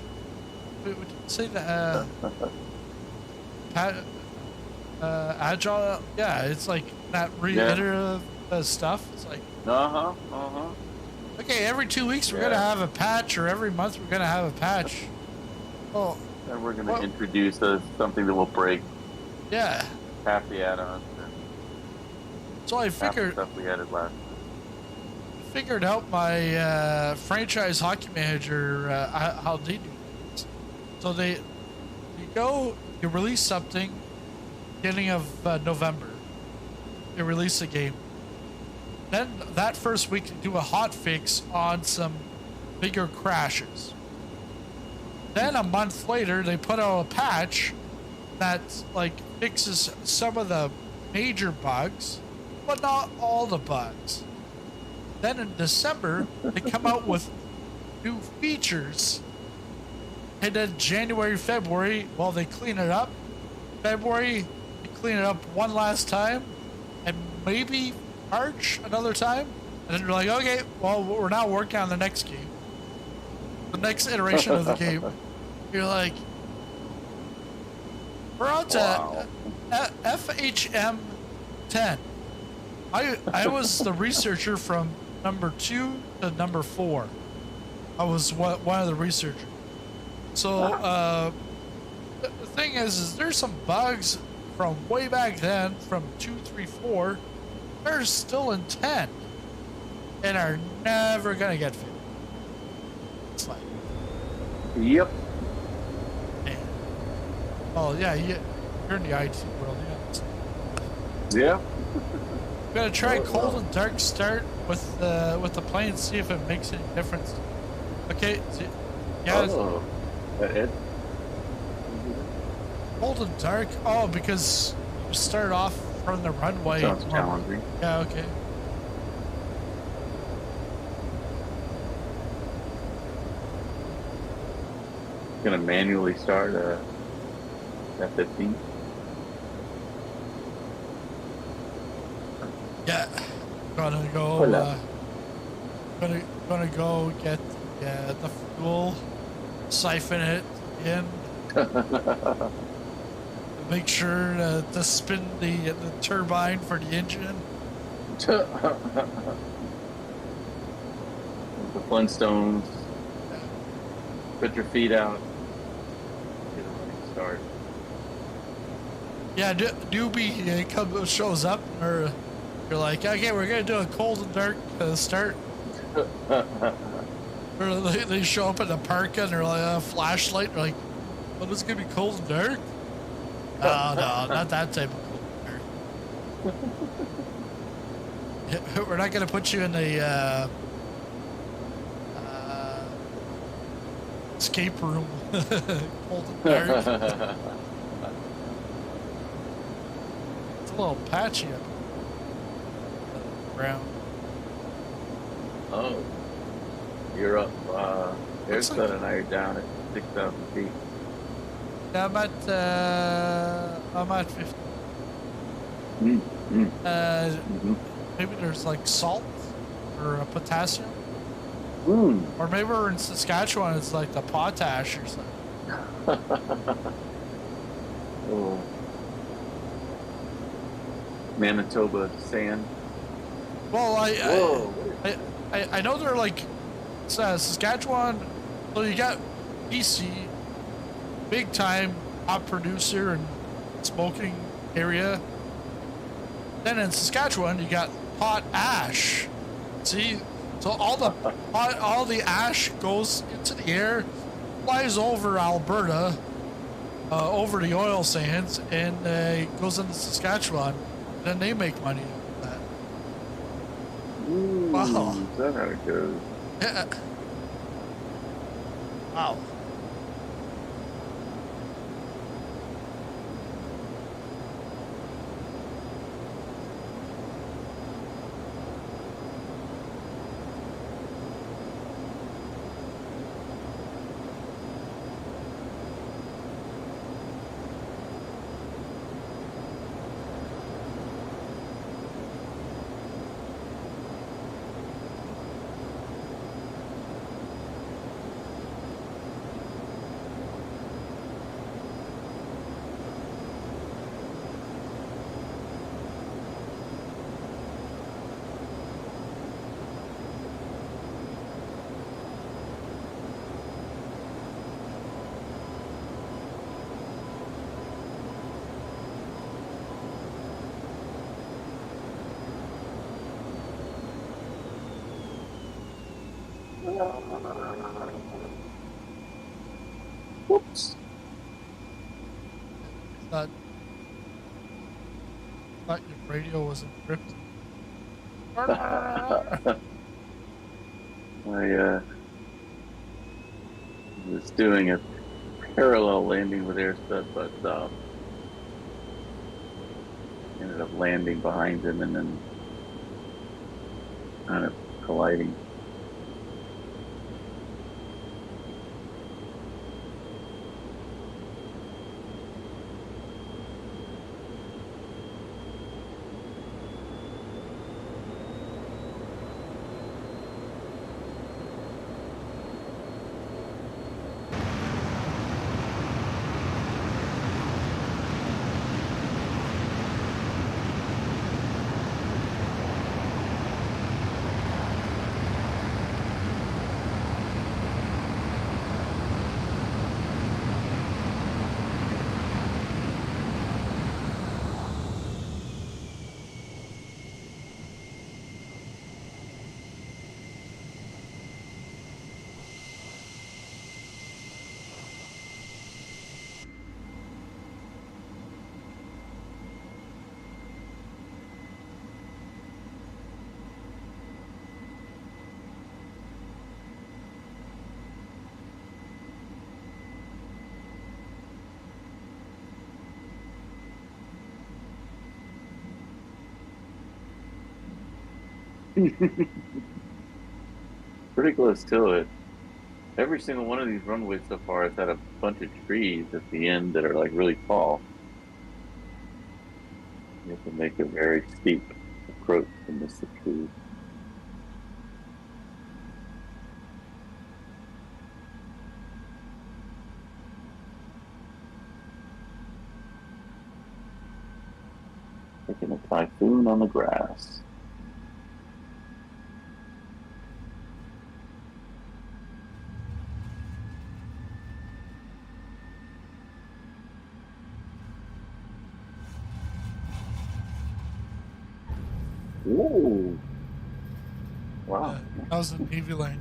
would you say that agile? Yeah, it's like that reiterative stuff. It's like, okay, every 2 weeks we're gonna have a patch, or every month we're gonna have a patch. Oh, and we're gonna introduce something that will break yeah. half the add-ons. So I Half the figured stuff we added last. figured out my franchise hockey manager how they do it. So you release something beginning of November. You release a game. Then that first week you do a hot fix on some bigger crashes. Then a month later they put out a patch that like fixes some of the major bugs, but not all the bugs. Then in December, they come out with new features. And then January, February, well, they clean it up. February, they clean it up one last time. And maybe March another time. And then they're like, okay, well, we're now working on the next game. The next iteration of the game. You're like, we're on to FHM 10. I was the researcher from number 2 to number 4. I was one of the researchers. So the thing is there's some bugs from way back then, from 2, 3, 4. They're still in 10 and are never gonna get fixed. It's like, yep. man. Oh yeah, you're in the IT world, yeah. Yeah. I'm gonna try cold and dark start with the plane and see if it makes any difference. Okay, yeah. Ed? Cold and dark. Oh, because you start off from the runway. Sounds challenging. Yeah. Okay. Gonna manually start F-15. Yeah. Gonna go. Gonna go get the fuel, siphon it in. Make sure to spin the turbine for the engine. The Flintstones. Yeah. Put your feet out. Get a running start. Yeah, newbie shows up, or you're like, okay, we're gonna do a cold and dark start. Or they show up in the park and they're like a flashlight. They're like, oh, this is gonna be cold and dark. No, not that type of cold and dark. We're not gonna put you in the escape room. Cold and dark. It's a little patchy up ground. Oh, you're up. Looks Airson like- and I are down at 6,000 feet. Yeah, I'm at 50. Maybe there's like salt or potassium. Hmm. Or maybe we're in Saskatchewan, it's like the potash or something. Oh. Manitoba sand. Well, Whoa. I know they're like Saskatchewan. So you got BC, big time hop producer and smoking area. Then in Saskatchewan, you got hot ash. See, so all the ash goes into the air, flies over Alberta, over the oil sands, and goes into Saskatchewan. Then they make money out of that. Ooh, Wow. is that how it goes? Yeah. Wow. Whoops. Thought your radio was encrypted. I was doing a parallel landing with Airsped, but ended up landing behind him and then kind of colliding. Pretty close to it. Every single one of these runways so far has had a bunch of trees at the end that are like really tall. You have to make a very steep approach to miss the trees. Taking a typhoon on the grass. Ooh. Wow. That was a Navy lane.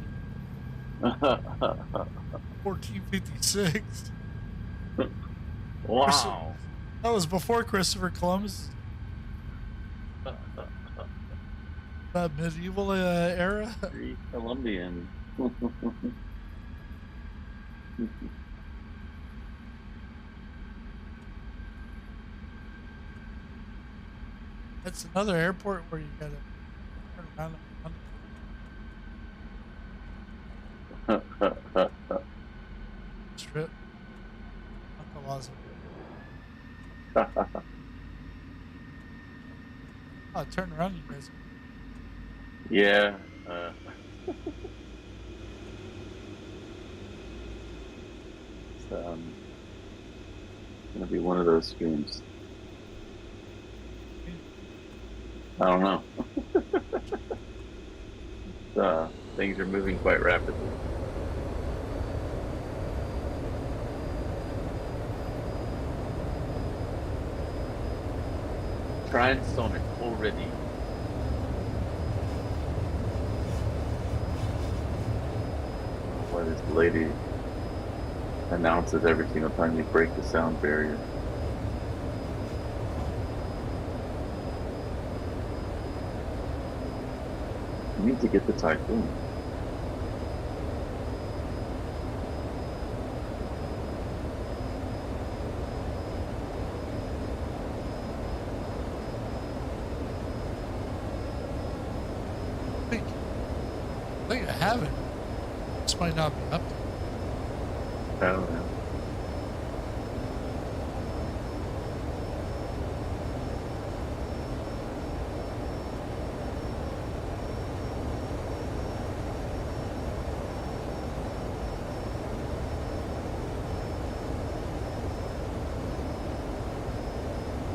1456. Wow. That was before Christopher Columbus. That medieval era. Pre-Columbian. That's another airport where you gotta turn around and strip. Not the laws of Oh, turn around, you guys. Yeah, Uh, it's gonna be one of those streams. I don't know. Things are moving quite rapidly. Transonic already. Why this lady announces every single time you break the sound barrier. You need to get the Typhoon. I think I have it. This might not be up to. I don't know.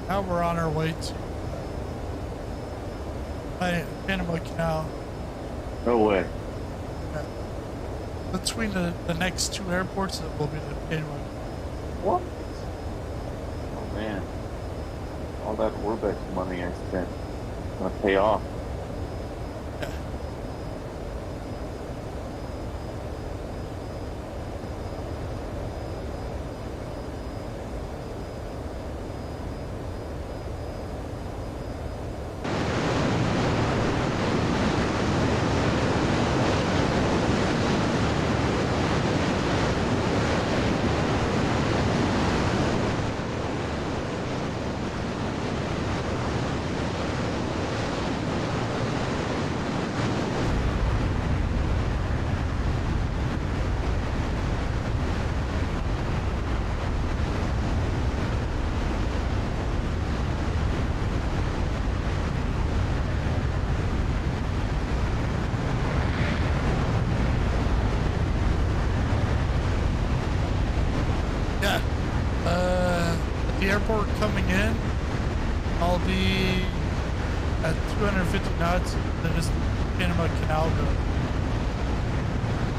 Now we're on our way to Panama Canal. No way. Between the next two airports, it will be the Panama. What? Oh man. All that Orbex money I spent is gonna pay off. Yeah. The airport coming in, I'll be at 250 knots, then just Panama Canal go.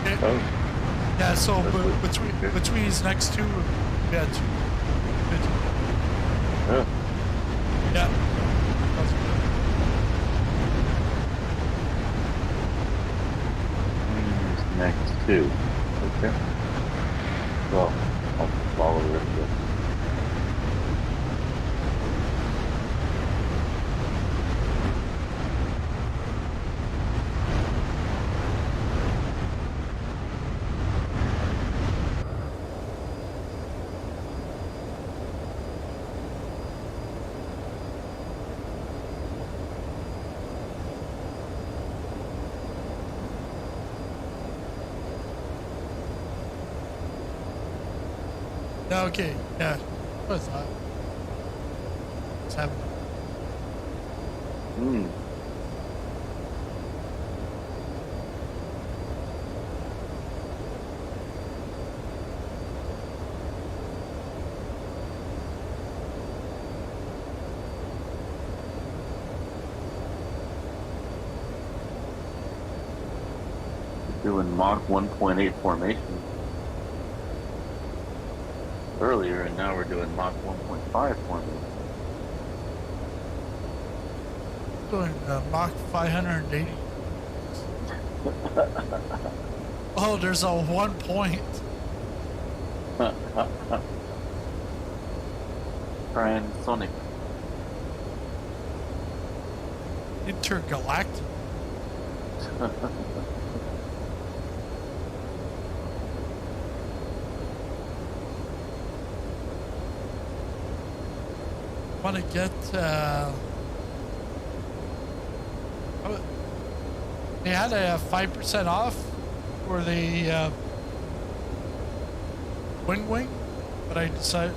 Okay. Oh. Yeah, so That's between these next two, we had 250. Yeah. Yeah. That's good. Next two. Okay. Well, I'll follow the rest of it. Okay, yeah. What was that? What's happening? Hmm. Doing Mach 1.8 formation earlier, and now we're doing Mach 1.5 formation. Doing Mach 580. Oh, there's a 1 point. Transonic. Intergalactic. Want to get they had a 5% off for the wing, but I decided.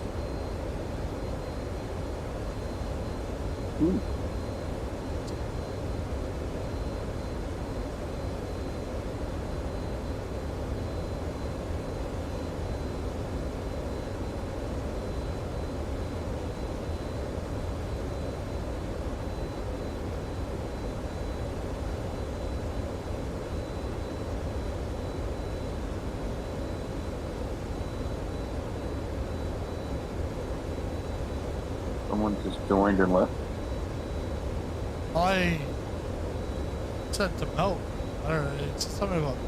Someone just joined and left. I said to melt. I don't know. It's something about.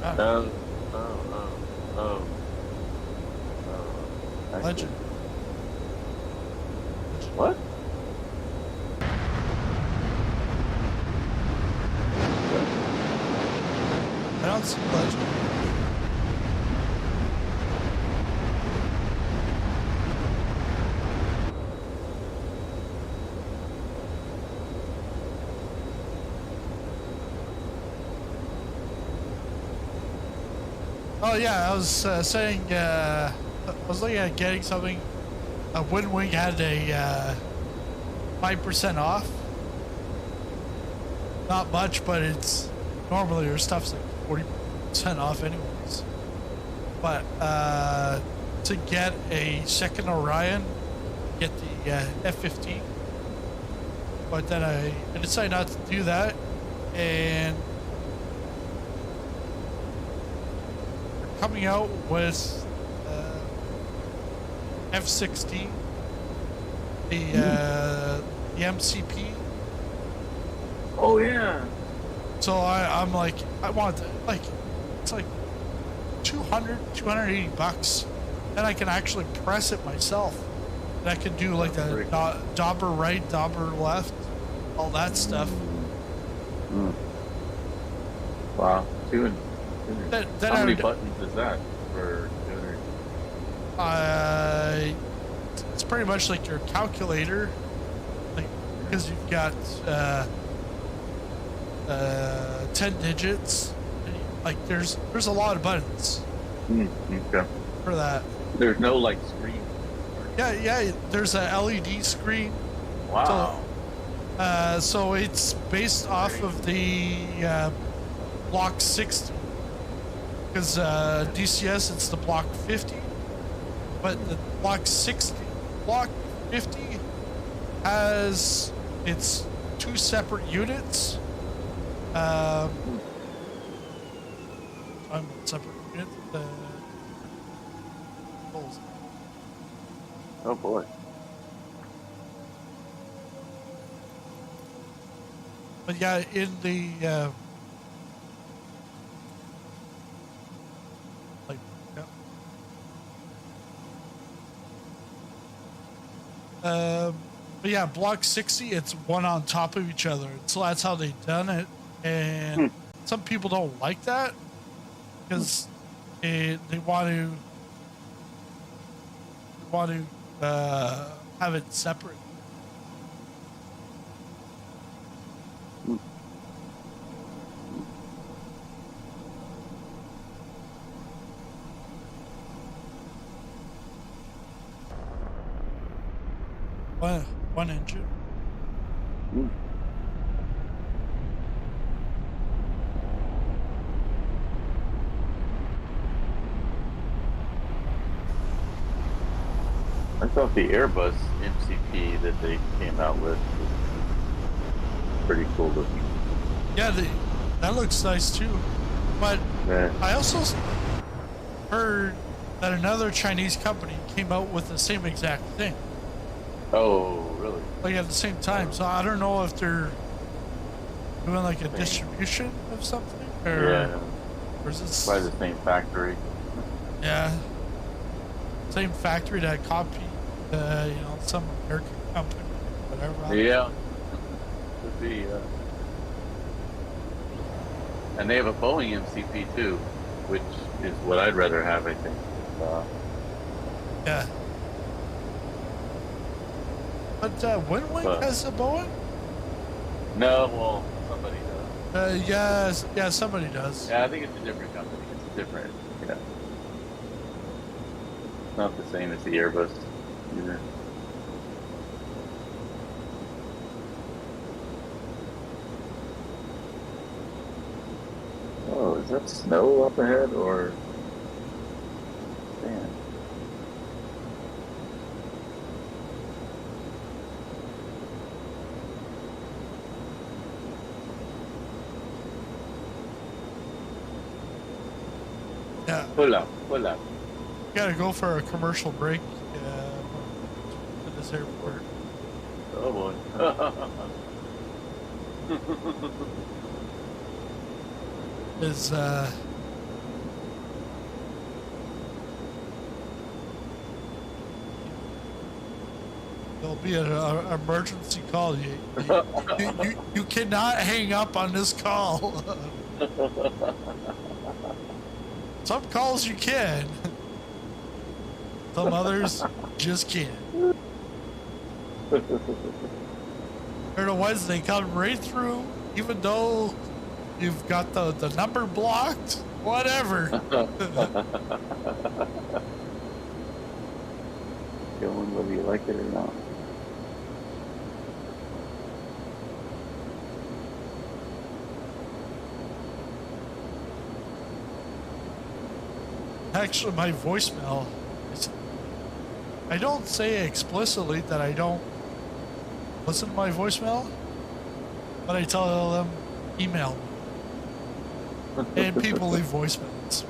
I don't know. Oh. Legend. What? I don't see legend. Oh yeah, I was saying I was looking at getting something. Wing had a 5% off. Not much, but it's normally their stuff's like 40% off anyways. But to get a second Orion, get the F-15. But then I decided not to do that, and we're coming out with F-16, the MCP. Oh yeah. So I'm like, I want like, it's like 280 bucks. Then I can actually press it myself. And I can do like the dauber right, dauber left, all that stuff. Mm. Wow. Then How many buttons is that for doing it? It's pretty much like your calculator, like, because you've got 10 digits. Like there's a lot of buttons Okay. for that. There's no like screen. Yeah. There's a LED screen. Wow. So it's based off of the Block 60. Because DCS, it's the Block 50. But the Block 60, Block 50 has its two separate units. Separate units. Oh boy. But yeah, in the like, yeah. But yeah, Block 60, it's one on top of each other. So that's how they done it, and some people don't like that because they want to have it separate. One engine. I thought the Airbus MCP that they came out with was pretty cool looking. Yeah, that looks nice too. But Yeah. I also heard that another Chinese company came out with the same exact thing, Oh, really? like at the same time. So I don't know if they're doing like a distribution of something, or is it By the same factory. Yeah, same factory that copied, some American company, whatever. Yeah. Could be. And they have a Boeing MCP too, which is what I'd rather have, I think. Yeah. But Wing has a Boeing? No, well, somebody does. Yeah, somebody does. Yeah, I think it's a different company. It's different. Yeah. It's not the same as the Airbus either. Oh, is that snow up ahead or sand? Yeah. Pull up, pull up. Gotta go for a commercial break. For this Dallas airport. Oh boy. Is there'll be an emergency call. You cannot hang up on this call. Some calls you can. Some others just can't. They're the ones they come right through, even though you've got the number blocked. Whatever. Going whether you like it or not. Actually, my voicemail, I don't say explicitly that I don't listen to my voicemail, but I tell them email me. And people leave voicemails.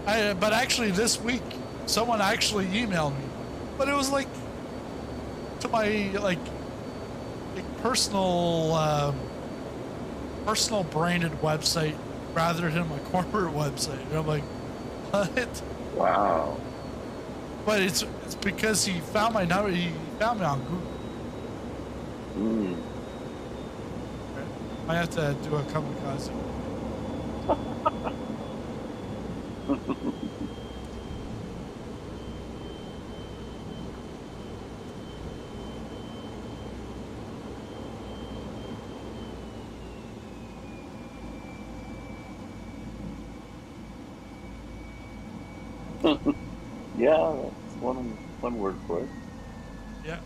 But actually this week, someone actually emailed me, but it was like to my like personal branded website rather than my corporate website. And I'm like, what? Wow. But it's because he found my number. He found me on Google. Mm. I have to do a kamikaze. Yeah, that's one word for it. Yeah.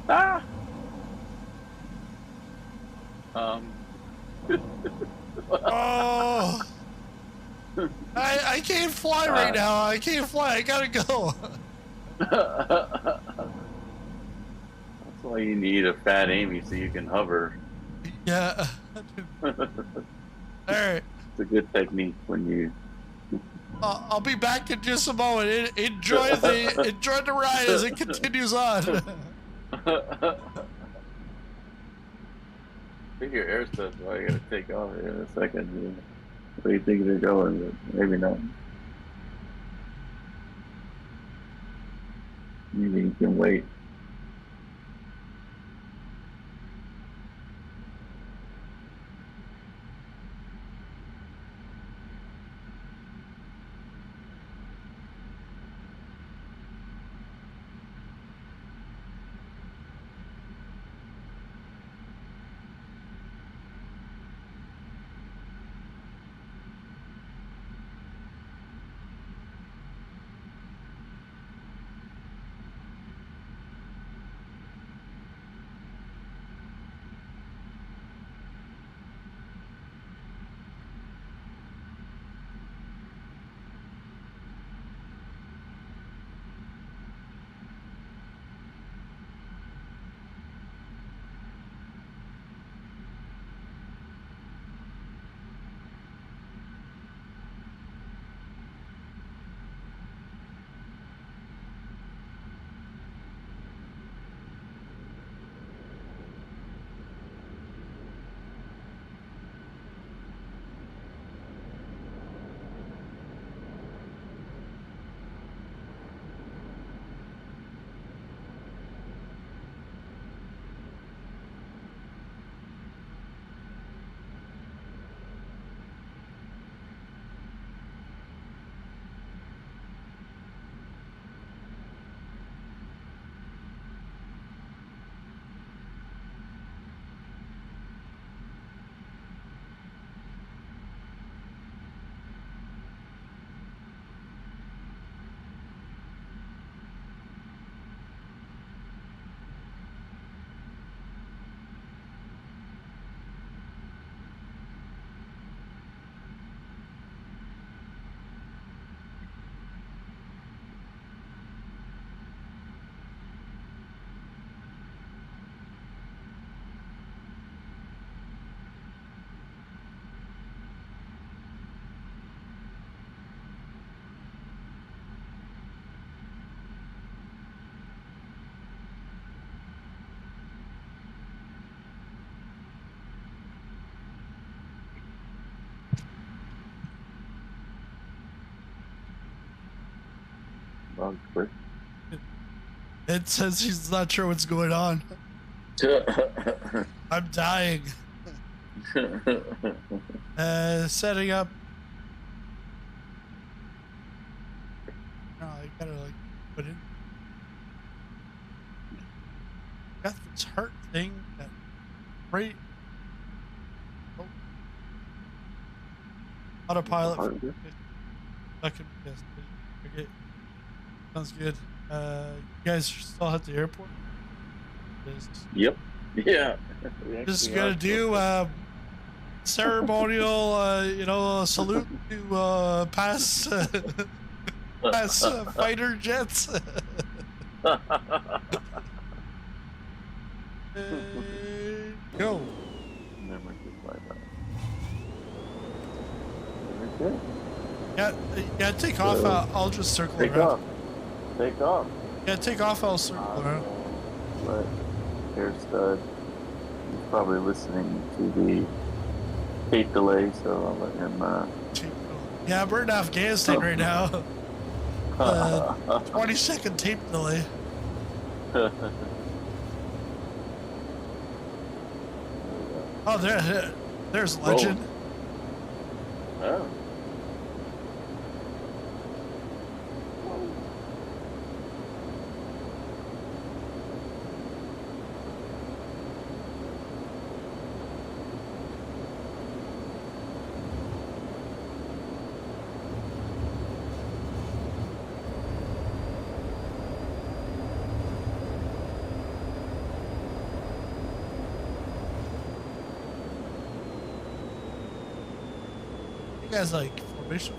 Ah. Oh. I can't fly right now. I can't fly. I gotta go. That's why you need a fat Amy so you can hover. Yeah. All right. It's a good technique when you. I'll be back in just a moment. Enjoy the ride as it continues on. I think your air stuff, well, I gotta take off here in a second. Yeah. Where you think they're going, but maybe not. Maybe you can wait. Well, quick. It says he's not sure what's going on. I'm dying. Setting up. No, I gotta like put in. Got this heart thing that right. Oh. Autopilot. Second, yes. Okay. Sounds good. You guys are still at the airport? Yep. Yeah. Just gonna do ceremonial, you know, salute to pass pass fighter jets. Go. Never did like that. Okay. Yeah, take off. I'll just circle Take around. off. Take off. Yeah, take off. I'll circle around. But here's Stud. He's probably listening to the tape delay, so I'll let him. Yeah, we're in Afghanistan right now. 20-second tape delay. Oh, there's Legend. Oh. You guys like formation?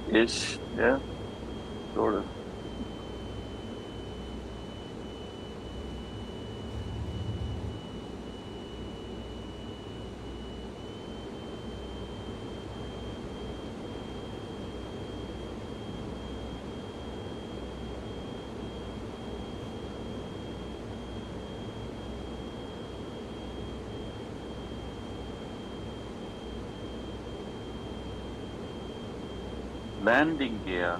Ish, yeah, sort of. Landing gear.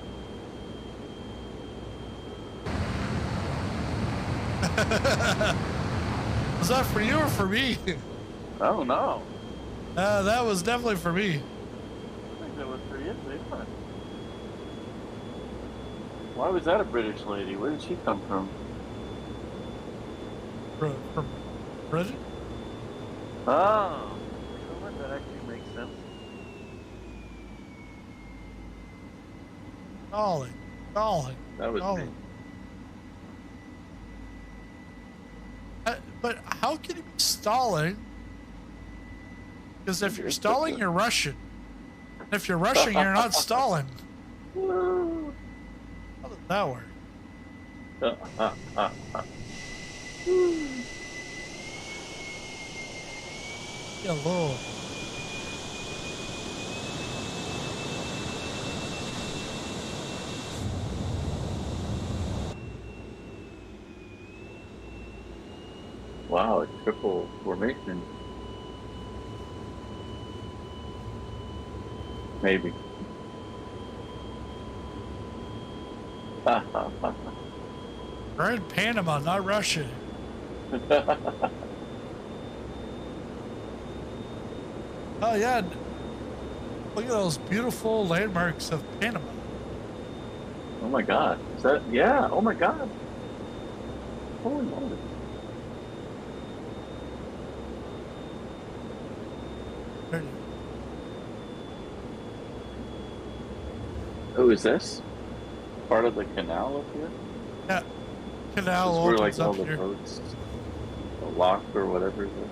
Was that for you or for me? Oh no. That was definitely for me. I think that was for you, didn't it? Why was that a British lady? Where did she come from? From Britain? Oh, you know what? That actually makes sense. Stalling. That was me. But how can you be stalling? Because if you're stalling, you're Russian. If you're rushing, you're not stalling. How does that work? Hello. Wow, a triple formation. Maybe. We're in Panama, not Russia. Oh yeah. Look at those beautiful landmarks of Panama. Oh my god. Is that, yeah, oh my god. Holy moly. There you Who is this? Part of the canal up here? Yeah. Canal This is where opens like all up the here. boats, the lock or whatever it is.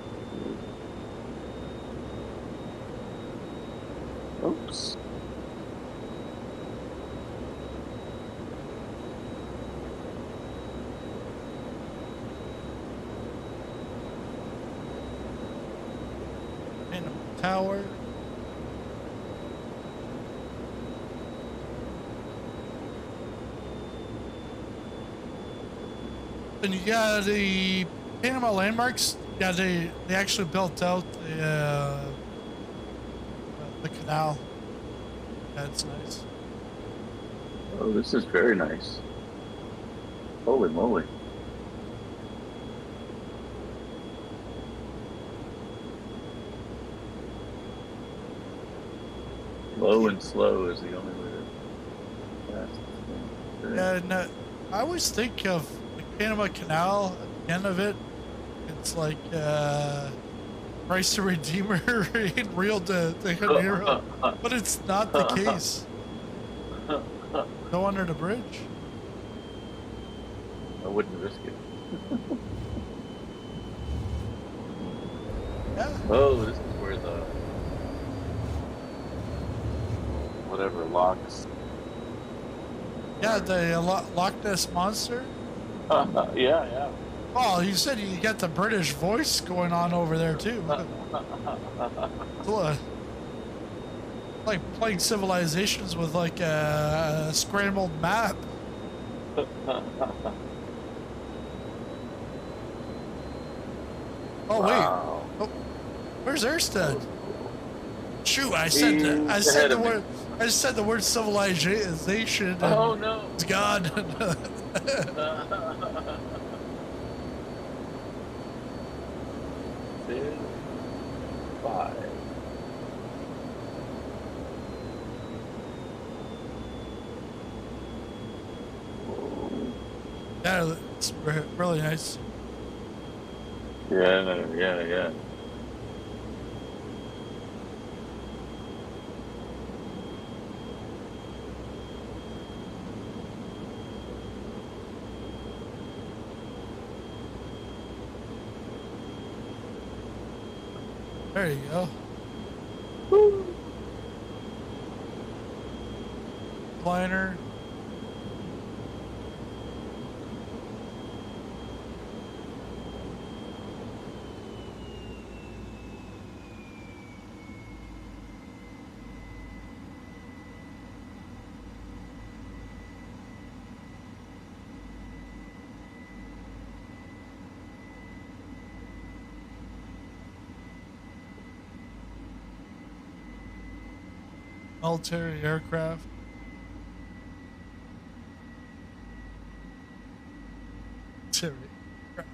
Oops. Panama Tower. And you got the Panama landmarks. Yeah, they actually built out the canal. That's nice. Oh, this is very nice. Holy moly. Low and slow is the only way to pass this thing. Yeah, no, I always think of the Panama Canal at the end of it. It's like Christ the Redeemer in Rio de Janeiro, but it's not the case. Go under the bridge. I wouldn't risk it. Yeah. Oh, this is where the whatever locks. Yeah, the Loch Ness Monster. Yeah. Oh, you said you got the British voice going on over there too. Like playing Civilizations with like a scrambled map. Oh wait, Wow. oh, where's Erstead? Shoot, I He's said ahead the of me. word. I said the word civilization. And Oh no. it's gone. Five. Yeah, it's really nice. Yeah. There you go. Liner. Military aircraft. Military aircraft.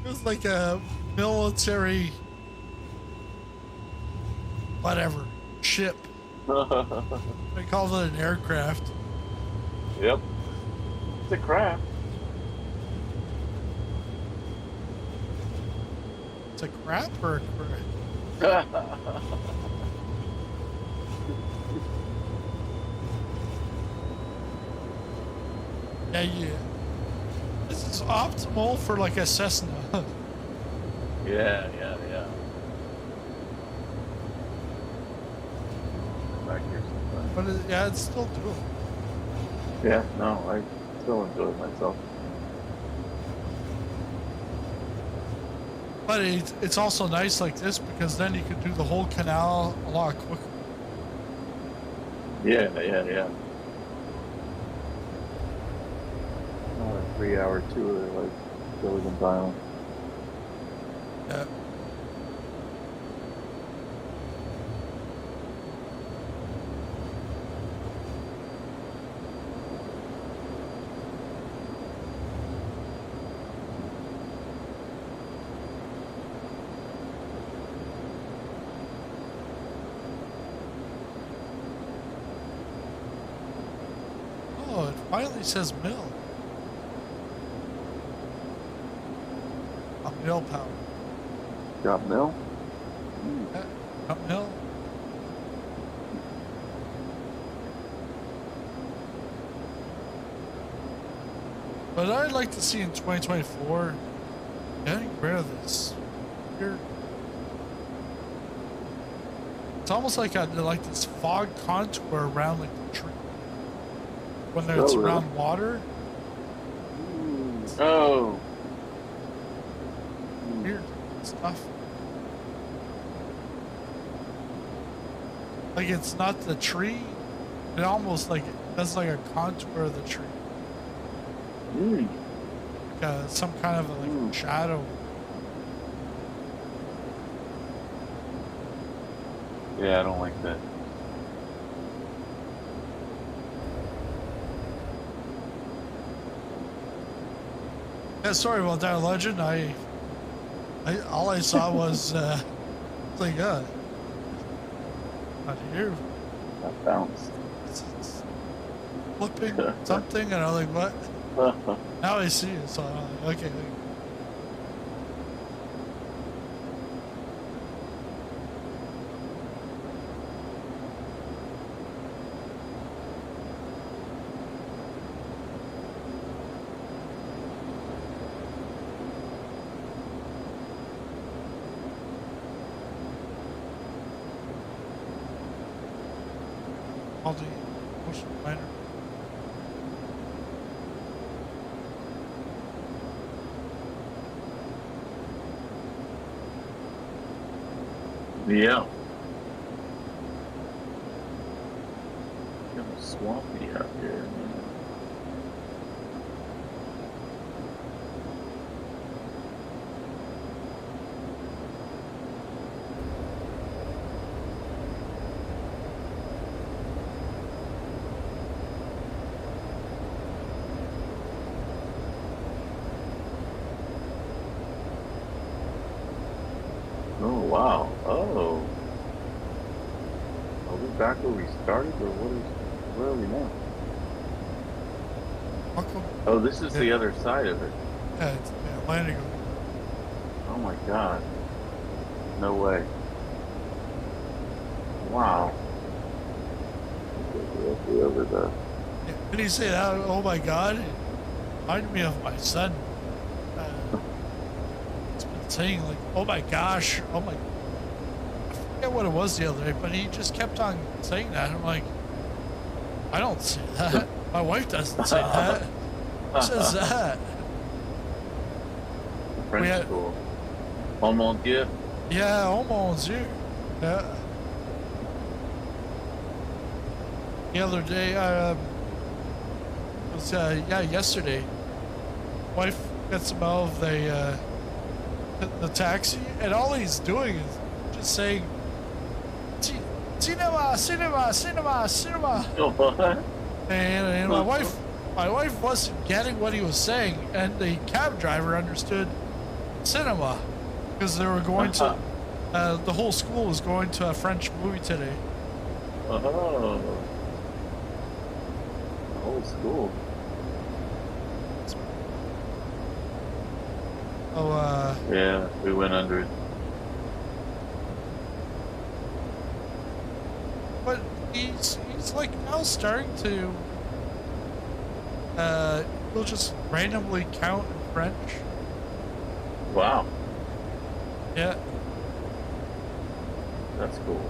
It was like a military whatever ship. They called it an aircraft. Yep. It's a craft. It's a crap or a crap? Yeah. This is optimal for like a Cessna. Yeah. Back here sometime. But yeah, it's still doable. Yeah, no, I still enjoy it myself. But it's also nice like this because then you can do the whole canal a lot quicker. Yeah. Not a 3-hour tour like Gilligan's Island. Yeah. Oh, it finally says mill. A mill power. Got mill? Yeah, a mill. But I'd like to see in 2024 getting rid of this. Here. It's almost like this fog contour around like the tree. When it's really? around water. Oh. Weird stuff. Like it's not the tree. It almost like it does like a contour of the tree. Like some kind of like shadow. Yeah, I don't like that. Yeah, sorry about that, Legend. All I saw was like out here That bounce. flipping something, and I'm like, what? Now I see it, so I'm like, okay. All the motion minor. Yeah. Kind of swampy out here. Oh wow! Oh, are we back where we started, or where are we now? Welcome. Oh, this is the other side of it. Yeah, it's landing. Oh my god! No way! Wow! Okay, over the. When you say that, oh my god, it reminded me of my son. He's been saying like, oh my gosh, oh my. I forget what it was the other day, but he just kept on saying that. I'm like, I don't say that. My wife doesn't say that. Who says that? French school. Oh mon Dieu. Yeah, almost you. Yeah. The other day, it was yesterday. Wife gets him out of the taxi, and all he's doing is just saying, "Cinema, cinema, cinema, cinema." What? And my wife wasn't getting what he was saying, and the cab driver understood cinema because they were going to. The whole school was going to a French movie today. Oh. Whole school. Oh, yeah, we went under it. but he's like now starting to he'll just randomly count in French. Wow, Yeah. that's cool.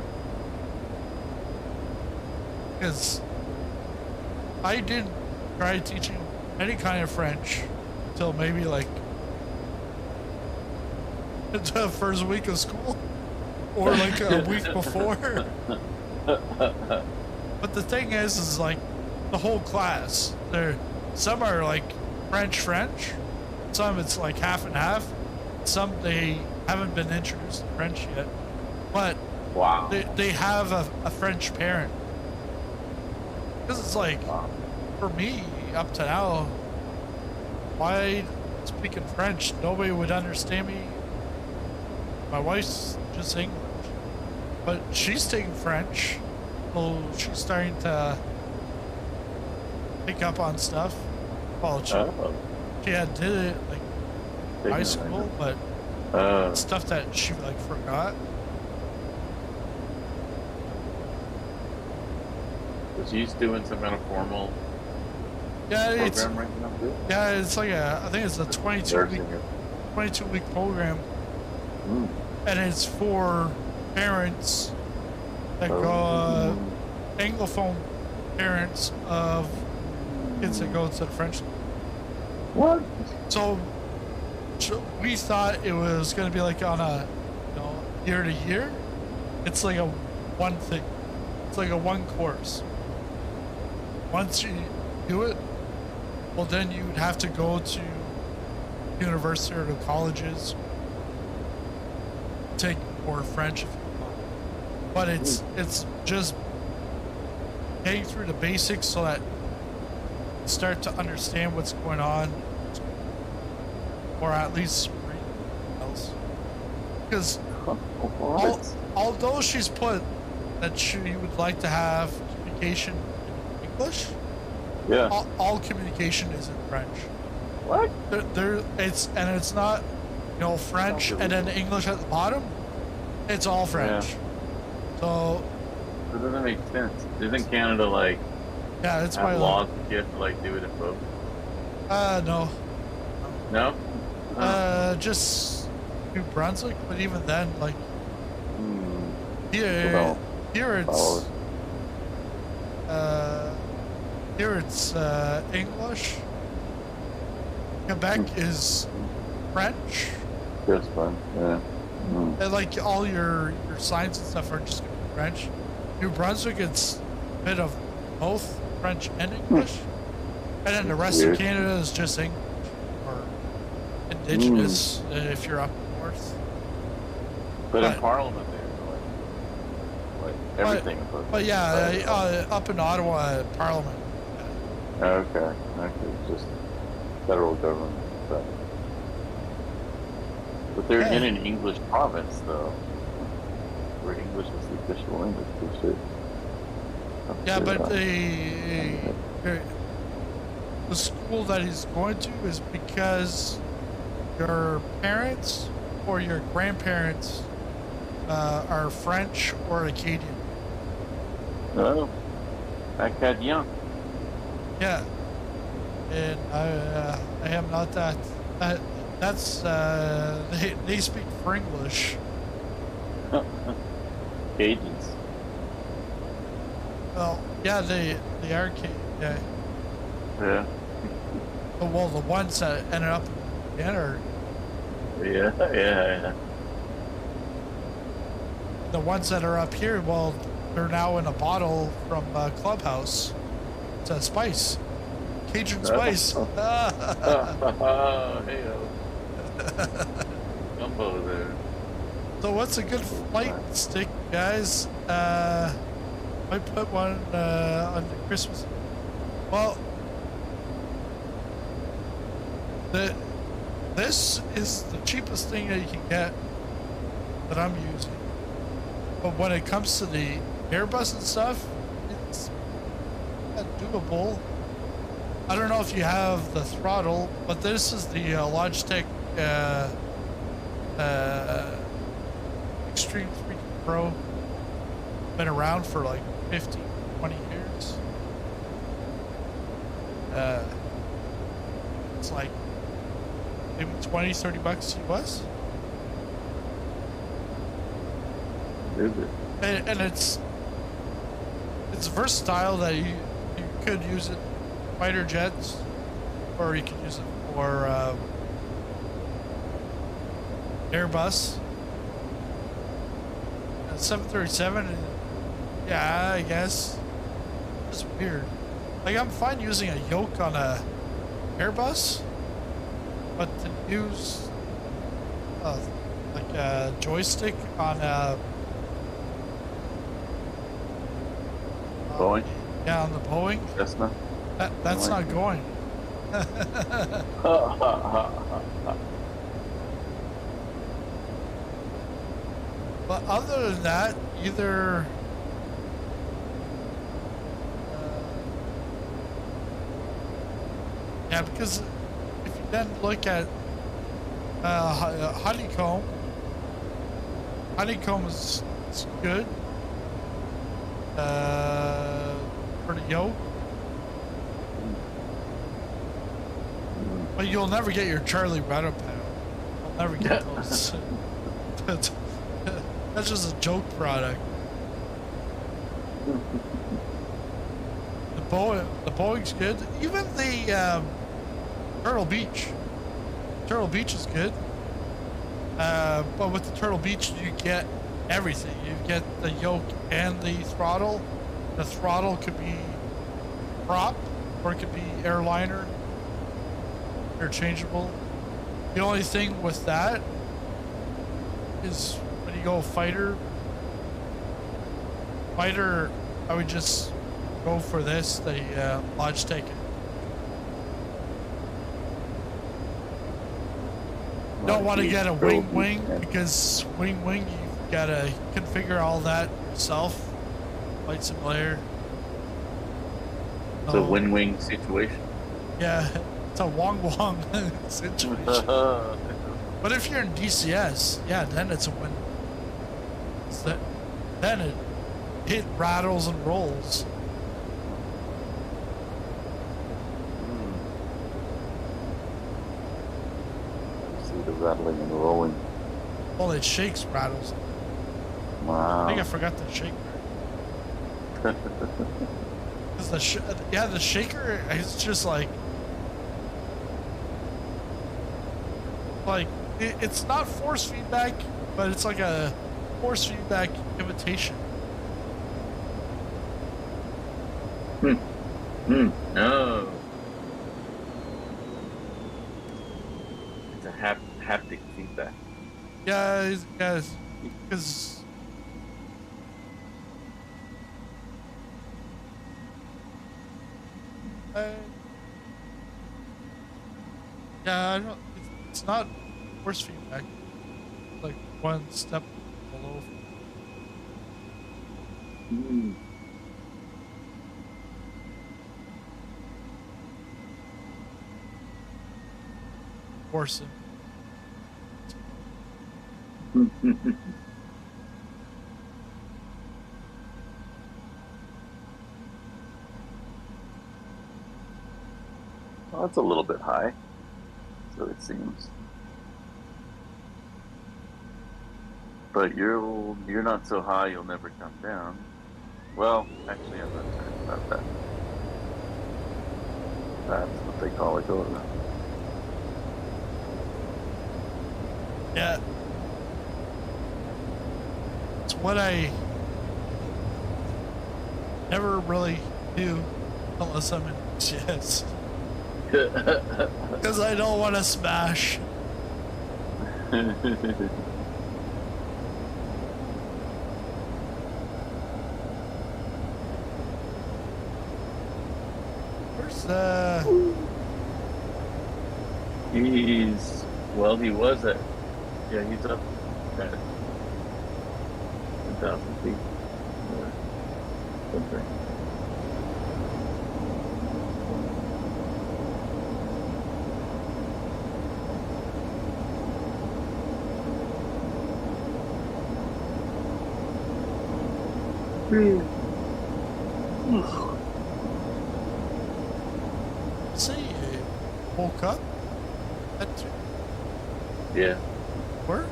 Because I didn't try teaching any kind of French until maybe like the first week of school or like a week before. But the thing is like the whole class, some are like French, some it's like half and half, some they haven't been introduced to French yet, but Wow. they have a French parent. Because it's like, for me, up to now, why speaking French? Nobody would understand me. My wife's just English. But she's taking French. So she's starting to pick up on stuff. Well, she had did it like high school, but stuff that she like forgot. So she's doing some kind of formal program right now too? Yeah, it's like I think it's a 22 week program. Mm. And it's for parents that go, Anglophone parents of kids that go to the French school. What? So we thought it was going to be like on a, year to year. It's like a one thing. It's like a one course. Once you do it, well, then you'd have to go to university or to colleges, take more French if you want. but it's just getting through the basics so that you start to understand what's going on, or at least else. Because although she's put that she would like to have communication in English, Yeah. all communication is in French. What? It's not, French and then English at the bottom. It's all French. Yeah. So That doesn't make sense. Isn't Canada like yeah, it's my have laws that you have to like do it in both? no. No? Just New Brunswick, but even then, like here, Well, here it's follows. here it's English. Quebec is French, That's fun. Yeah. and like all your signs and stuff are just gonna be French. New Brunswick, it's a bit of both French and English, and then the rest Weird. of Canada is just English or Indigenous if you're up north. But in But- Parliament, like everything. is supposed to But be yeah, decided up in Ottawa, Parliament. on. Okay. Just federal government stuff. But they're Yeah. in an English province, though, where English is the official language. They should. Yeah, but the school that he's going to is because your parents or your grandparents are French or Acadian. No. Acadien. Yeah, and I am not that. That's they speak for English. Cajuns. Well, yeah, they are yeah. Yeah. Well, the ones that ended up in are Yeah. the ones that are up here. Well, they're now in a bottle from Clubhouse. It's a spice, Cajun spice. Oh, hey, gumbo there. So what's a good flight stick, guys? Might put one on the Christmas. Well, this is the cheapest thing that you can get that I'm using. But when it comes to the Airbus and stuff, it's not doable. I don't know if you have the throttle, but this is the Logitech Extreme 3D Pro. Been around for like 15, 20 years. It's like maybe 20, 30 bucks US. Is it? And it's versatile that you could use it for fighter jets, or you could use it for Airbus. 737, yeah, I guess. It's weird. Like, I'm fine using a Yoke on a Airbus, but to use like a joystick on a Boeing? yeah, on the Boeing, Cessna? that's not going. But other than that, either yeah, because if you then look at honeycomb is good for the yoke, but you'll never get your Charlie Rudder panel. You'll never get those. That's just a joke product. The Boeing's good. Even the Turtle Beach. Turtle Beach is good. But with the Turtle Beach, you get everything. You get the yoke and the throttle. The throttle could be prop, or it could be airliner. Interchangeable. The only thing with that is when you go fighter, fighter, I would just go for this, the Logitech. Don't want to get a wing because wing you've got to configure all that yourself. Flight simulator. It's a win-win situation. Yeah, it's a wong situation. But if you're in DCS, yeah, then it's a win. So then it rattles and rolls. The rattling and rolling. Well, it shakes, rattles. Wow. I think I forgot the shaker. Cause the shaker is just like it's not force feedback, but it's like a force feedback imitation. No. It's a haptic feedback. Yeah, because yeah, I don't. It's not force feedback. It's like one step below. Forcing. Well, that's a little bit high, so it seems. But you're not so high you'll never come down. Well, actually, I'm not certain about that. That's what they call it, going. Yeah. It's what I never really do unless I'm in chess. Because I don't want to smash. Where's he was at, yeah, he's up at 1,000 feet or something. See, you woke up at 2. Yeah. Where?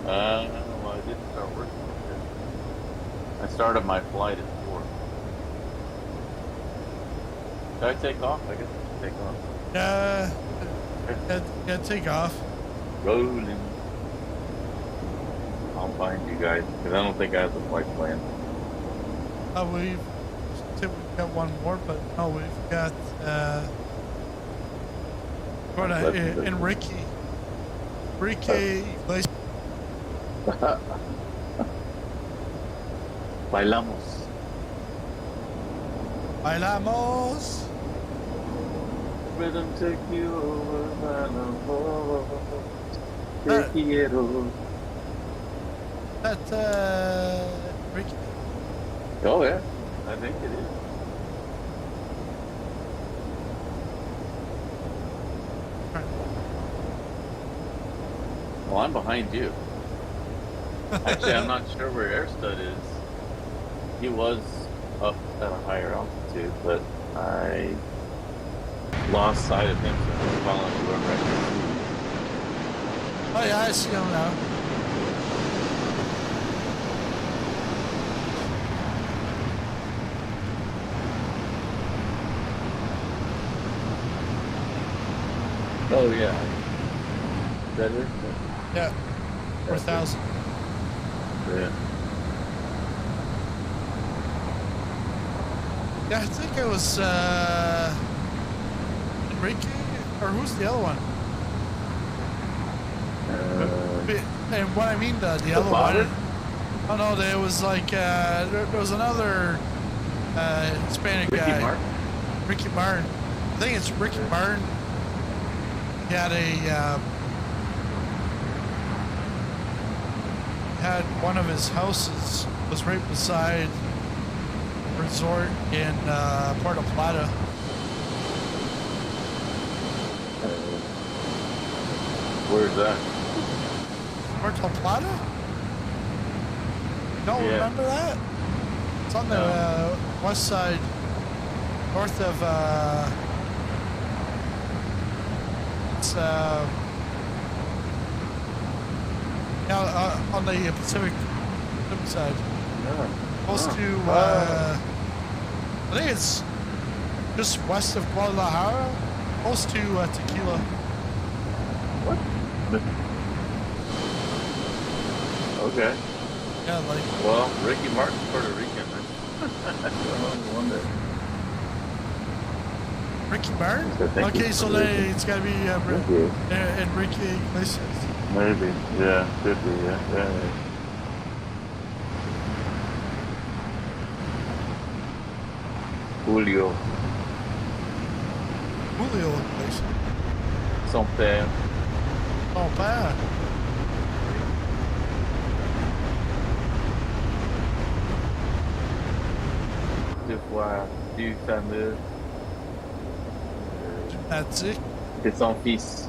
Well, I didn't start working yet. I started my flight at 4. Did I take off? I guess I should take off. Yeah, take off. Rolling. I'll find you guys, because I don't think I have the flight plan. We've got one more, but no, we've got Enrique. Bailamos. Bailamos. Rhythm take you over, bailamos. Te quiero. That Enrique. Oh yeah, I think it is. Well, I'm behind you. Actually, I'm not sure where Airstud is. He was up at a higher altitude, but I lost sight of him, so I'm following you right now. Oh yeah, I see him now. Oh yeah. Is that it? Yeah. 4,000. Yeah. Yeah, I think it was Enrique, or who's the other one? And what I mean, the other father? one. Oh no, there was like there was another Hispanic Ricky guy, Martin? Ricky Martin. I think it's Ricky Martin. He had had one of his houses was right beside a resort in Puerto Plata. Where's that? Puerto Plata? You don't Yeah. remember that? It's on the No. west side, north of it's on the Pacific side, close to I think it's just west of Guadalajara, close to Tequila. What? Okay. Yeah, like Well, Ricky Martin's Puerto Rican. I wonder. Ricky Martin. I think Okay, he's so Puerto Rican. it's gotta be Maybe. Enrique Iglesias. Maybe. Yeah, could be. Yeah. Julio. Julio Iglesias. Son père. Oh, bad. Deux fois du fameux. That's it. C'est son fils.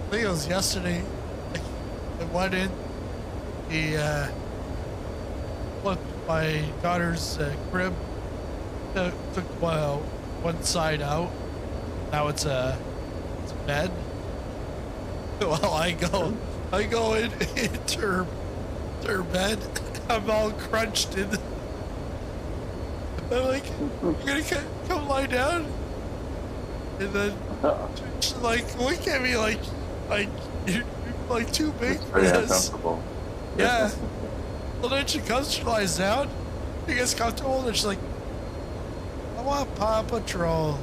I think it was yesterday. I went in. He flipped my daughter's crib. Took one side out. Now it's a bed. Well, I go in into her bed. I'm all crunched in. I'm like, you're gonna come lie down, and then she's like, look at me like you're like too big for Very this. uncomfortable. Yeah. So then she comes, she lies down, she gets comfortable, and she's like, I want Paw Patrol.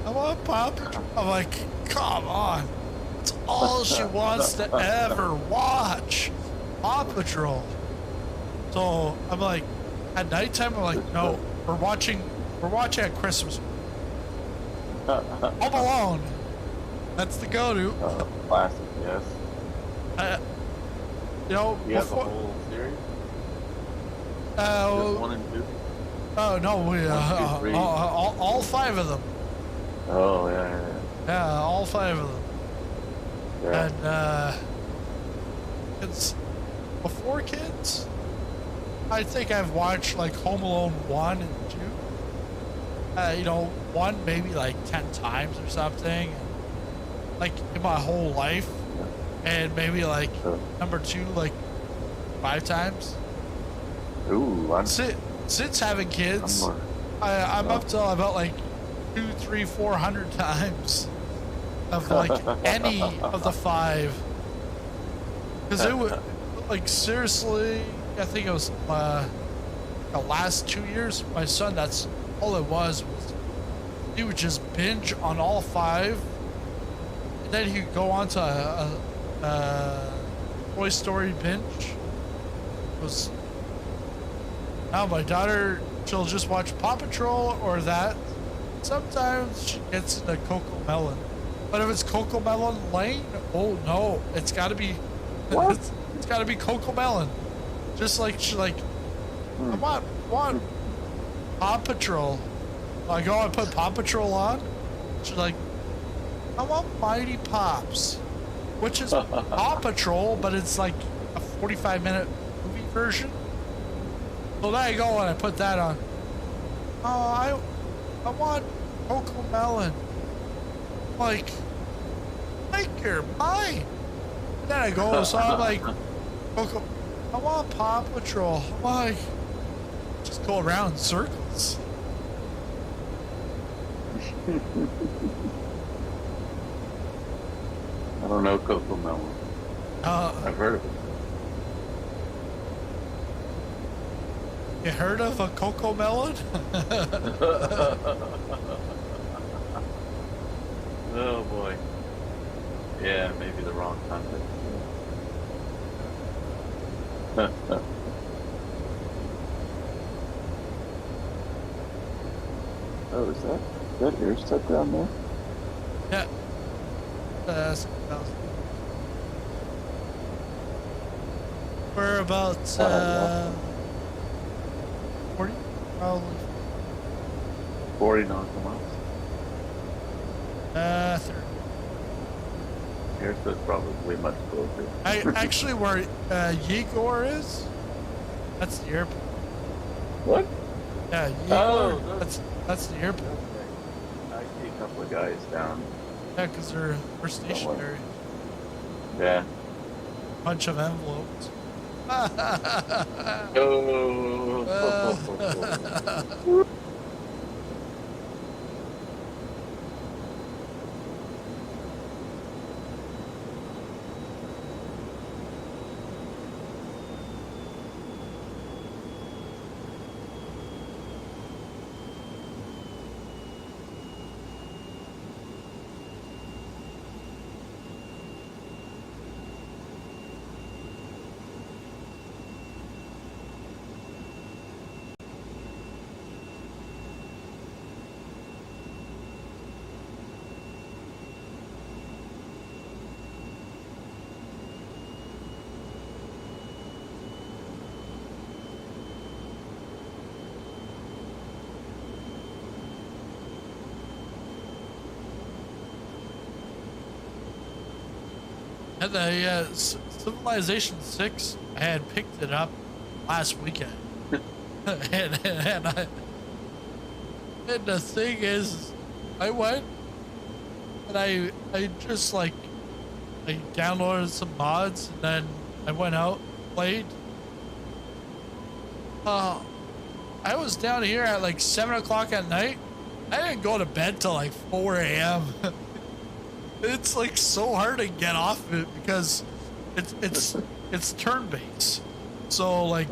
I want Paw Patrol. I'm like, come on. It's all she wants to ever watch. Paw Patrol. So I'm like, at nighttime, I'm like, no, we're watching at Christmas. Home Alone. That's the go-to. Classic, yes. You know, You have the before, whole series? Just 1 and 2? oh no, we 1, 2, 3. all 5 of them. Oh, yeah. Yeah, all 5 of them. Yeah. And it's before kids. I think I've watched like Home Alone 1 and 2. You know, 1 maybe like 10 times or something. Like in my whole life. And maybe like number 2 like 5 times. Ooh, Since having kids, I'm up till about like 2, 3, 400 times of like any of the 5. Because it was like seriously, I think it was the last 2 years. My son, that's all it was he would just binge on all 5, and then he'd go on to a Toy Story binge. It was now my daughter, she'll just watch Paw Patrol or that. Sometimes she gets into Coco Melon, but if it's Coco Melon Lane, oh no, it's got to be What? it's got to be Coco Melon. Just like she like, I want Paw Patrol. I go and put Paw Patrol on. She's like, I want Mighty Pops, which is Paw Patrol, but it's like a 45-minute movie version. So there you go, and I put that on. Oh, I want Coco Melon. Like you're mine. And then I go, so I'm like, Coco, I want Paw Patrol. I'm like, just go around in circles. I don't know Coco Melon. I've heard of it. You heard of a Coco Melon? Oh boy. Yeah, maybe the wrong context. Oh, is that air stuff down there? Yeah. Something else. We're about 40, probably. 40 nautical miles. 30. Air stuff's probably much closer. Actually, where Yoke is, that's the airport. What? Yeah, Yoke. Oh, That's the airport. I see a couple of guys down. Yeah, because they're stationary. Yeah. Bunch of envelopes. Oh. And the Civilization 6, I had picked it up last weekend. and the thing is, I went and I just like, I downloaded some mods and then I went out, played. I was down here at like 7 o'clock at night. I didn't go to bed till like 4 a.m. It's like so hard to get off it because it's turn-based. So like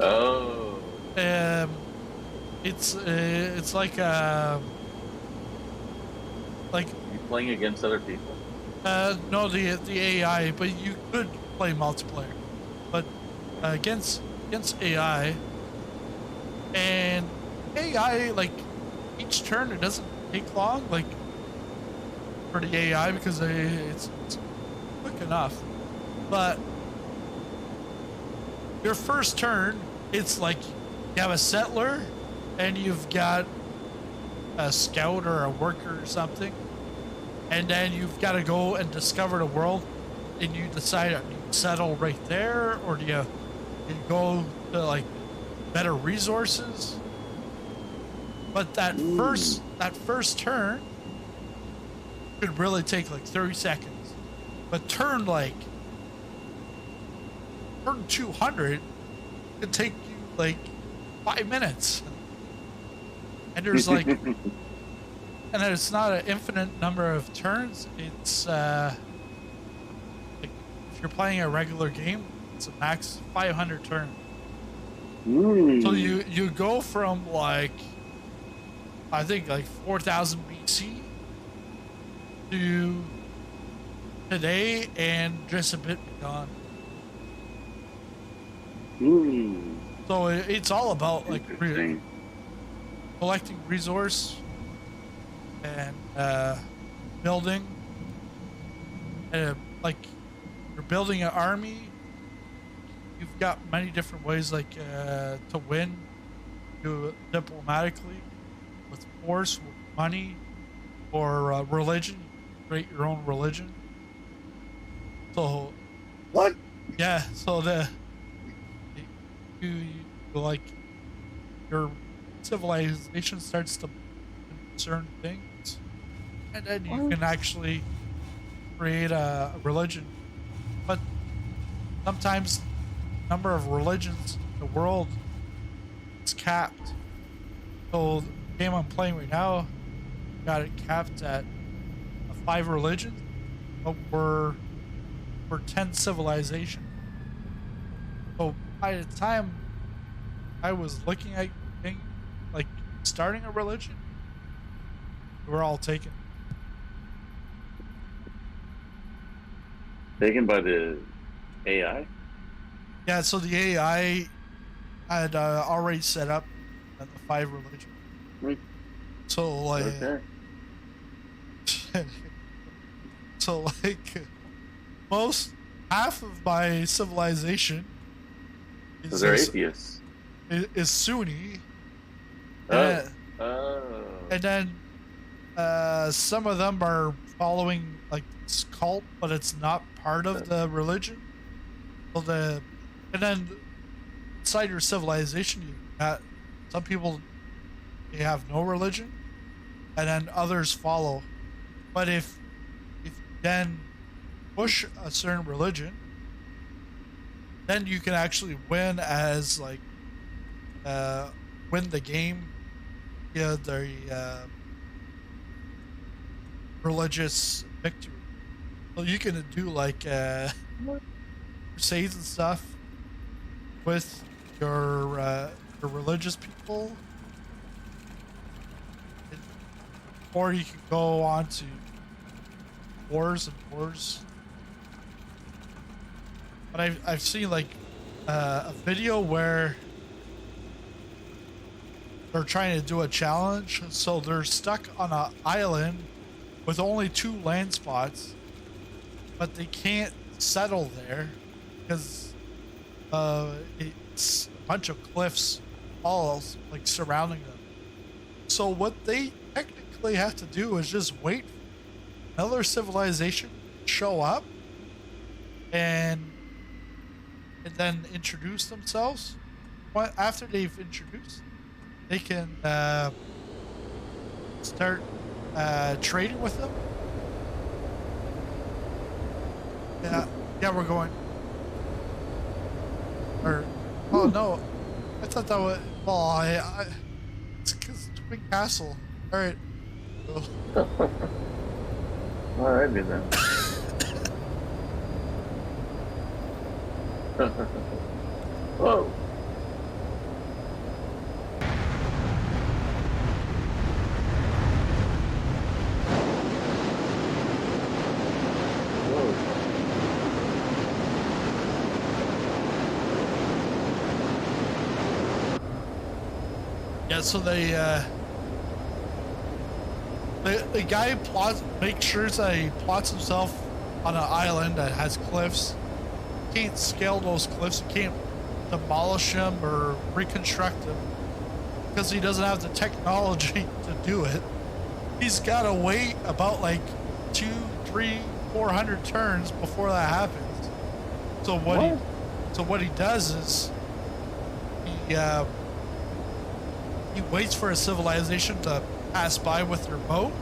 it's like You playing against other people? no, the AI, but you could play multiplayer, but against AI. And AI, like each turn it doesn't take long, like for the AI, because it's quick enough. But your first turn, it's like you have a settler and you've got a scout or a worker or something, and then you've got to go and discover the world, and you decide, do you settle right there, or do you go to like better resources? But that first turn could really take like 30 seconds. But turn 200 could take you like 5 minutes. And there's like and it's not an infinite number of turns. It's like if you're playing a regular game, it's a max 500 turns. So you go from like, I think like 4000 BC to today and just a bit beyond. So it's all about like collecting resource and building. Like you're building an army. You've got many different ways like to win. Do it diplomatically, with force, with money, or religion. You create your own religion. So What? yeah, so you like your civilization starts to certain things, and then you can actually create a religion. But sometimes the number of religions in the world is capped. So the game I'm playing right now got it capped at 5 religions, but we're 10 civilization. So by the time I was looking at things, like starting a religion, we're all taken. Taken by the AI? Yeah, so the AI had already set up the 5 religions. Right. So like, Okay. so like, half of my civilization So they're atheists. is Sunni. Oh. And then some of them are following like this cult, but it's not part of the religion. So and then inside your civilization, you got some people, they have no religion, and then others follow. But if you then push a certain religion, then you can actually win as like win the game. Yeah, the religious victory. So you can do like crusades and stuff with your religious people, or you can go on to wars and wars. But I've seen like a video where they're trying to do a challenge, so they're stuck on an island with only 2 land spots, but they can't settle there because it's a bunch of cliffs all like surrounding them. So what they technically have to do is just wait for another civilization to show up and then introduce themselves. After they've introduced, they can start trading with them. Yeah, we're going. Or, oh no, I thought that was. Well, it's because Twin Castle. All right. Alrighty then. Whoa. Yeah, so the guy makes sure that he plots himself on an island that has cliffs. You can't scale those cliffs. You can't demolish them or reconstruct them because he doesn't have the technology to do it. He's got to wait about like 2, 3, 400 turns before that happens. So what he does is he waits for a civilization to pass by with their boat,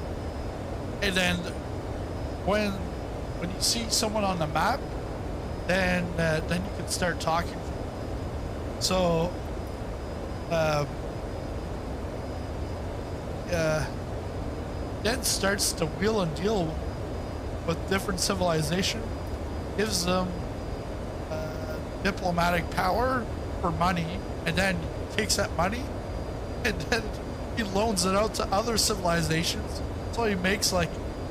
and then when you see someone on the map, then you can start talking. So then starts to wheel and deal with different civilization, gives them diplomatic power for money, and then takes that money and then he loans it out to other civilizations. So he makes like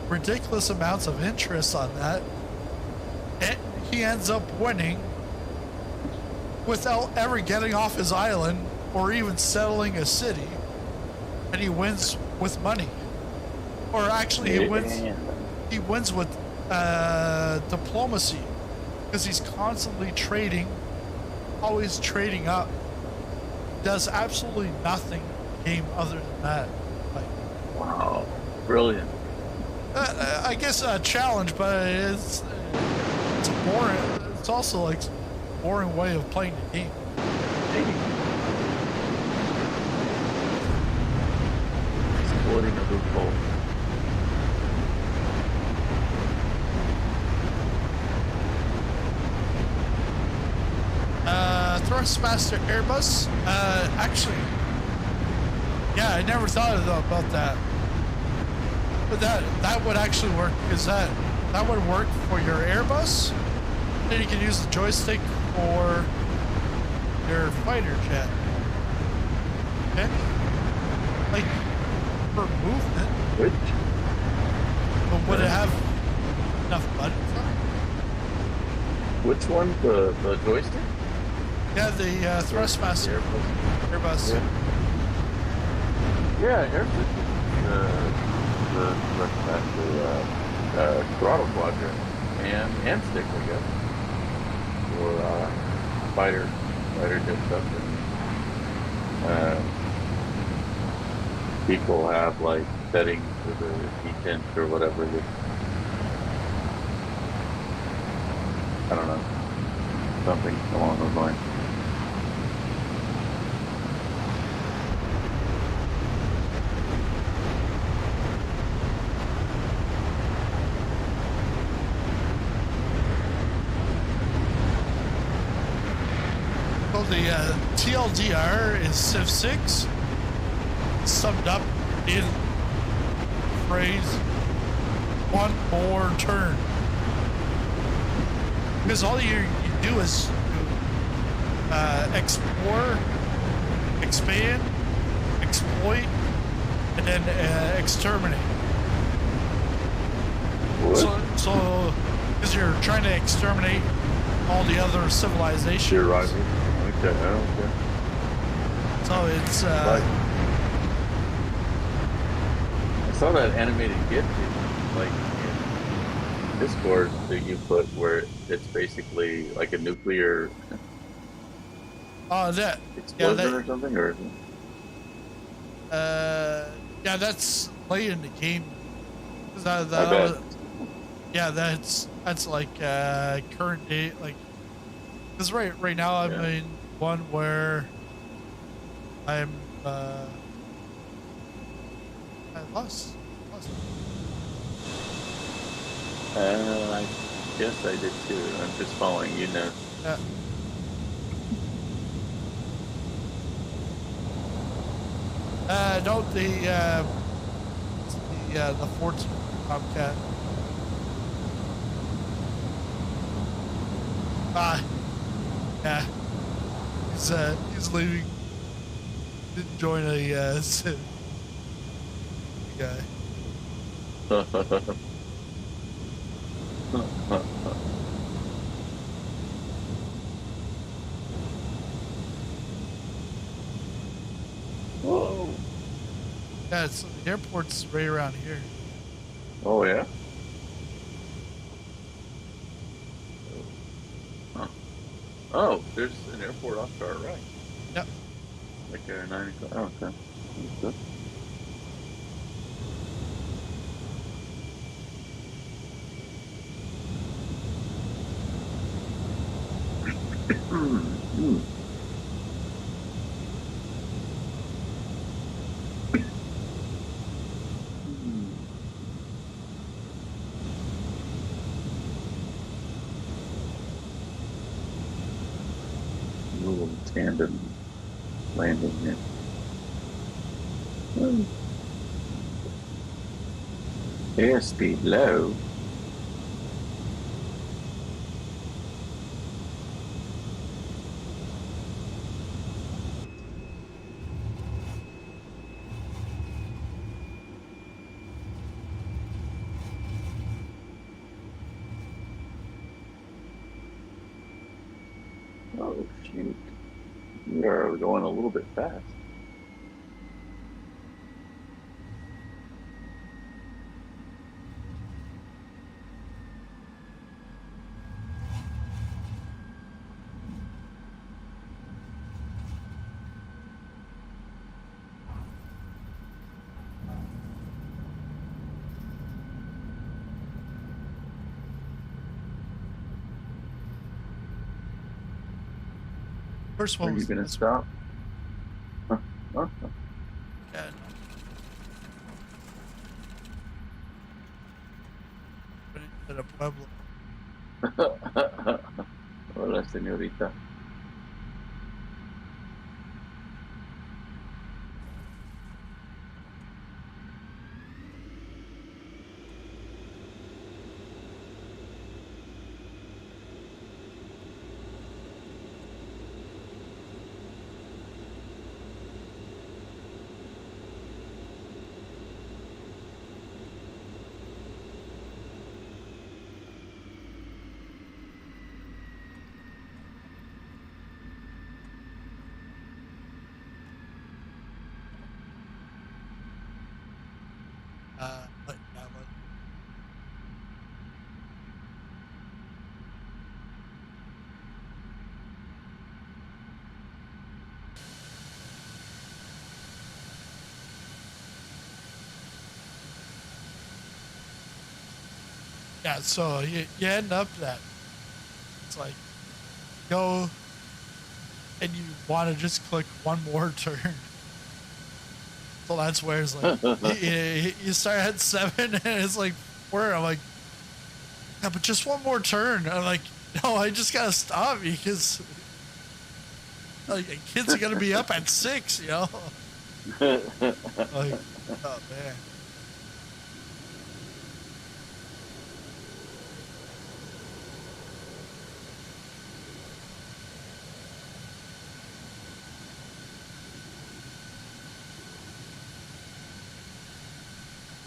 ridiculous amounts of interest on that. And he ends up winning without ever getting off his island or even settling a city. And he wins with money. Or actually he wins with diplomacy. Because he's constantly trading, always trading up. Does absolutely nothing in the game other than that. Like, Wow. Brilliant. I guess a challenge, but it's boring. It's also like a boring way of playing the game. Exploiting a loophole. Thrustmaster Airbus. Actually, yeah, I never thought about that. But that would actually work, because that would work for your Airbus. Then you can use the joystick for your fighter jet. Okay? Like, for movement. Which? But would it have enough buttons on it? Which one? The joystick? Yeah, the Thrustmaster Airbus. Yeah, Airbus. The Thrustmaster throttle quadrant and stick, I guess, for fighter jet stuff. And people have like settings for the detent or whatever. I don't know, something along those lines. Well, the TLDR in Civ 6 summed up in the phrase, one more turn. Because all you do is explore, expand, exploit, and then exterminate. What? So, because you're trying to exterminate all the other civilizations. Your rival? Okay, okay. So it's Like, I saw that animated GIF like in Discord that you put where it's basically like a nuclear explosion or something, or yeah, that's late in the game. I bet. Yeah, that's like current date, like, because right now I'm in one where I lost. I guess I did too. I'm just following you now. No, the 14 Tomcat. Yeah. He's leaving. Didn't join a guy. Whoa. Yeah, so the airport's right around here. Oh yeah. Oh, there's an airport off to our right. Yep. Like there, 9 o'clock. Oh, okay. That's good. Little tandem landing here. Airspeed low. Oh shoot. You're going a little bit fast. First Are one you was gonna this stop? Huh. Huh. weekend. In a Pueblo. Hola, señorita. But yeah, but yeah, so you end up that it's like go and you want to just click one more turn. So that's where it's like you start at 7 and it's like 4. I'm like, yeah, but just one more turn. I'm like, no, I just gotta stop because like kids are gonna be up at 6, you know. Like, oh man.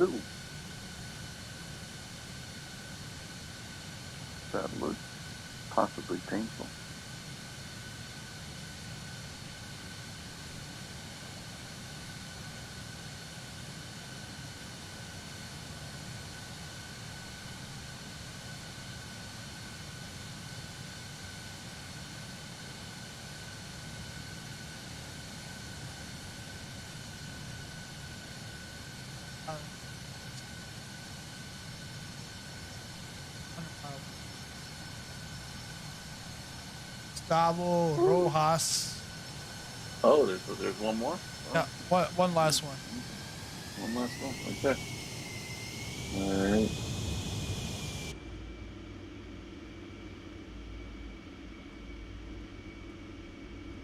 Ooh. That was possibly painful. Gustavo Rojas. Oh, there's one more? Oh, Yeah, one last one. one last one. Okay. Alright.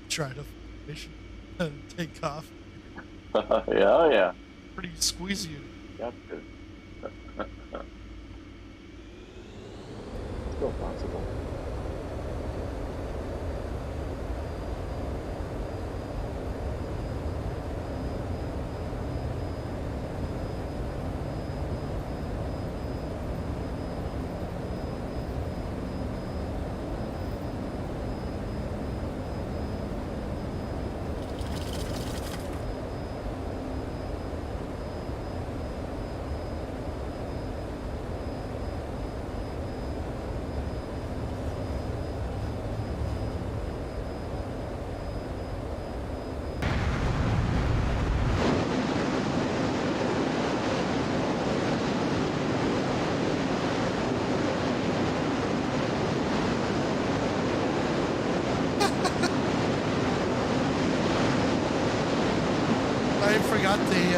Try to take off. Yeah, yeah. Pretty squeezy. Got to. Still possible. I forgot the.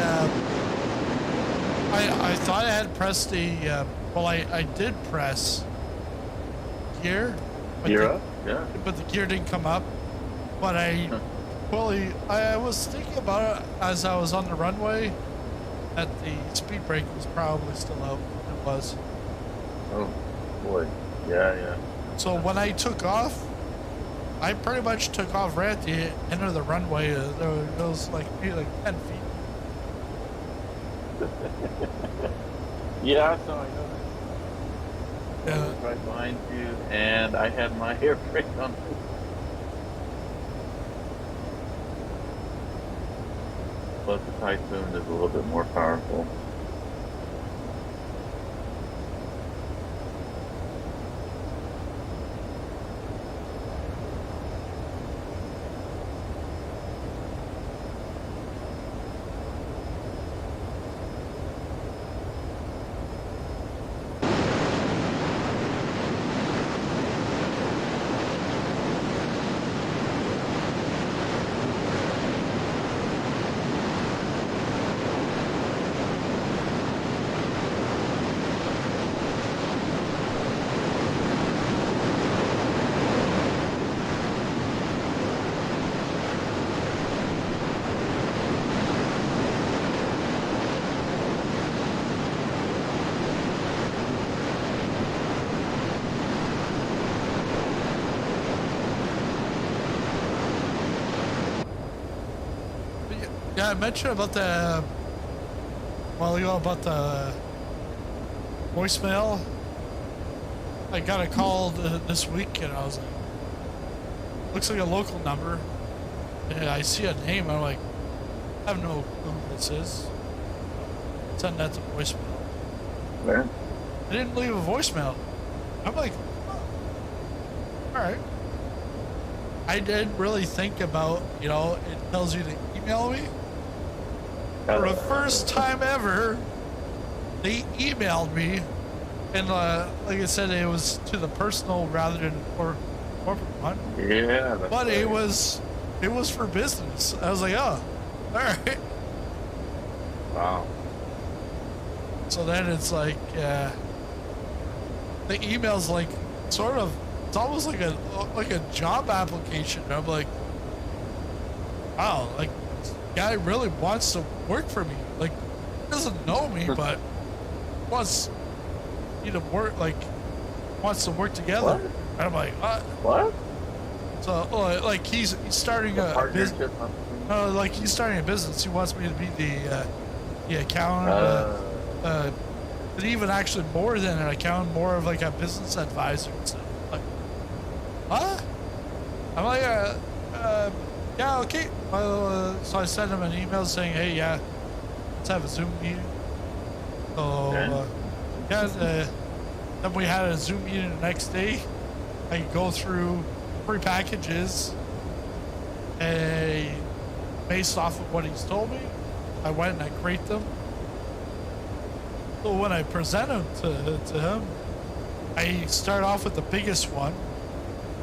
I thought I had pressed the. Well, I did press gear. Gear the, up? Yeah. But the gear didn't come up. But I was thinking about it as I was on the runway, that the speed brake was probably still out. It was. Oh boy. Yeah. So when I took off, I pretty much took off right at the end of the runway. It was like maybe like 10 feet. Yeah, so I know. I Yeah. was right behind you, and I had my air brake on. But the Typhoon is a little bit more powerful. Yeah, I mentioned about the while ago about the voicemail. I got a call this week, and I was like, "Looks like a local number." And I see a name. I'm like, "I have no clue who this is." Send that to voicemail. Where? I didn't leave a voicemail. I'm like, oh, all right. I didn't really think about, it tells you to email me. For the first time ever, they emailed me, and like I said, it was to the personal rather than corporate one. Yeah, that's But right. it was for business. I was like, oh, all right. Wow. So then it's like the email's like sort of, it's almost like a job application. I'm like, wow, like this guy really wants to work for me. Like, he doesn't know me, but wants me to work, like wants to work together. What? And I'm like, what? What? So like he's starting a business. Partnership. Like he's starting a business. He wants me to be the accountant. But even actually more than an accountant, more of like a business advisor and stuff. Like, what? I'm like, yeah, okay. So I sent him an email saying, hey, yeah, let's have a Zoom meeting. So, then we had a Zoom meeting the next day. I could go through 3 packages, and based off of what he's told me, I went and I crate them. So when I present them to him, I start off with the biggest one,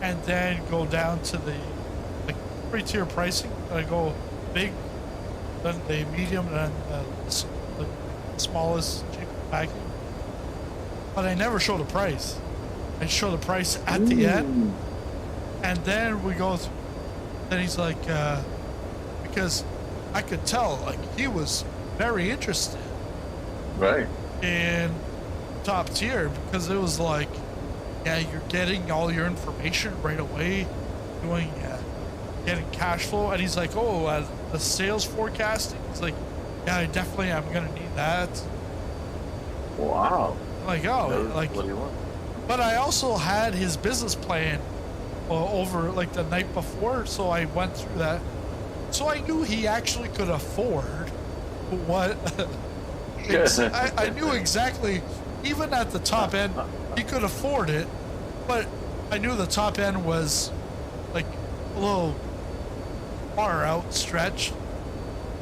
and then go down to the 3-tier pricing. I go big, then the medium, and then the smallest, cheapest package. But I never show the price. I show the price at the end, and then we go through. Then he's like, because I could tell, like, he was very interested. Right. In top tier, because it was like, yeah, you're getting all your information right away, getting cash flow. And he's like, oh, the sales forecasting. He's like, yeah, I definitely am gonna need that. Wow. I'm like, oh, like, what do you want? but I also had his business plan over like the night before, so I went through that. So I knew he actually could afford what. I knew exactly, even at the top end, he could afford it, but I knew the top end was like a little far outstretched.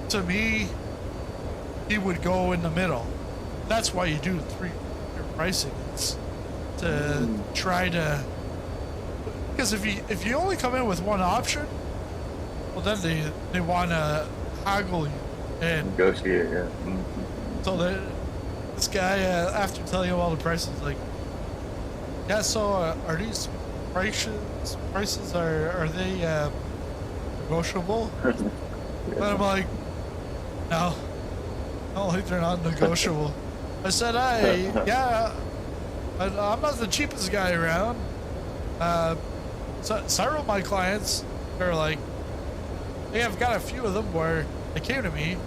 To me, he would go in the middle. That's why you do 3-tier pricing. It's to try to, because if you only come in with one option, well then they want to haggle you and Negotiate, yeah. so this guy, after telling him all the prices, like, yeah, so are these prices are they negotiable? And I'm like, no. don't think they're not negotiable. I said, hey, yeah, I'm not the cheapest guy around. So several of my clients, they're like, they have got a few of them where they came to me.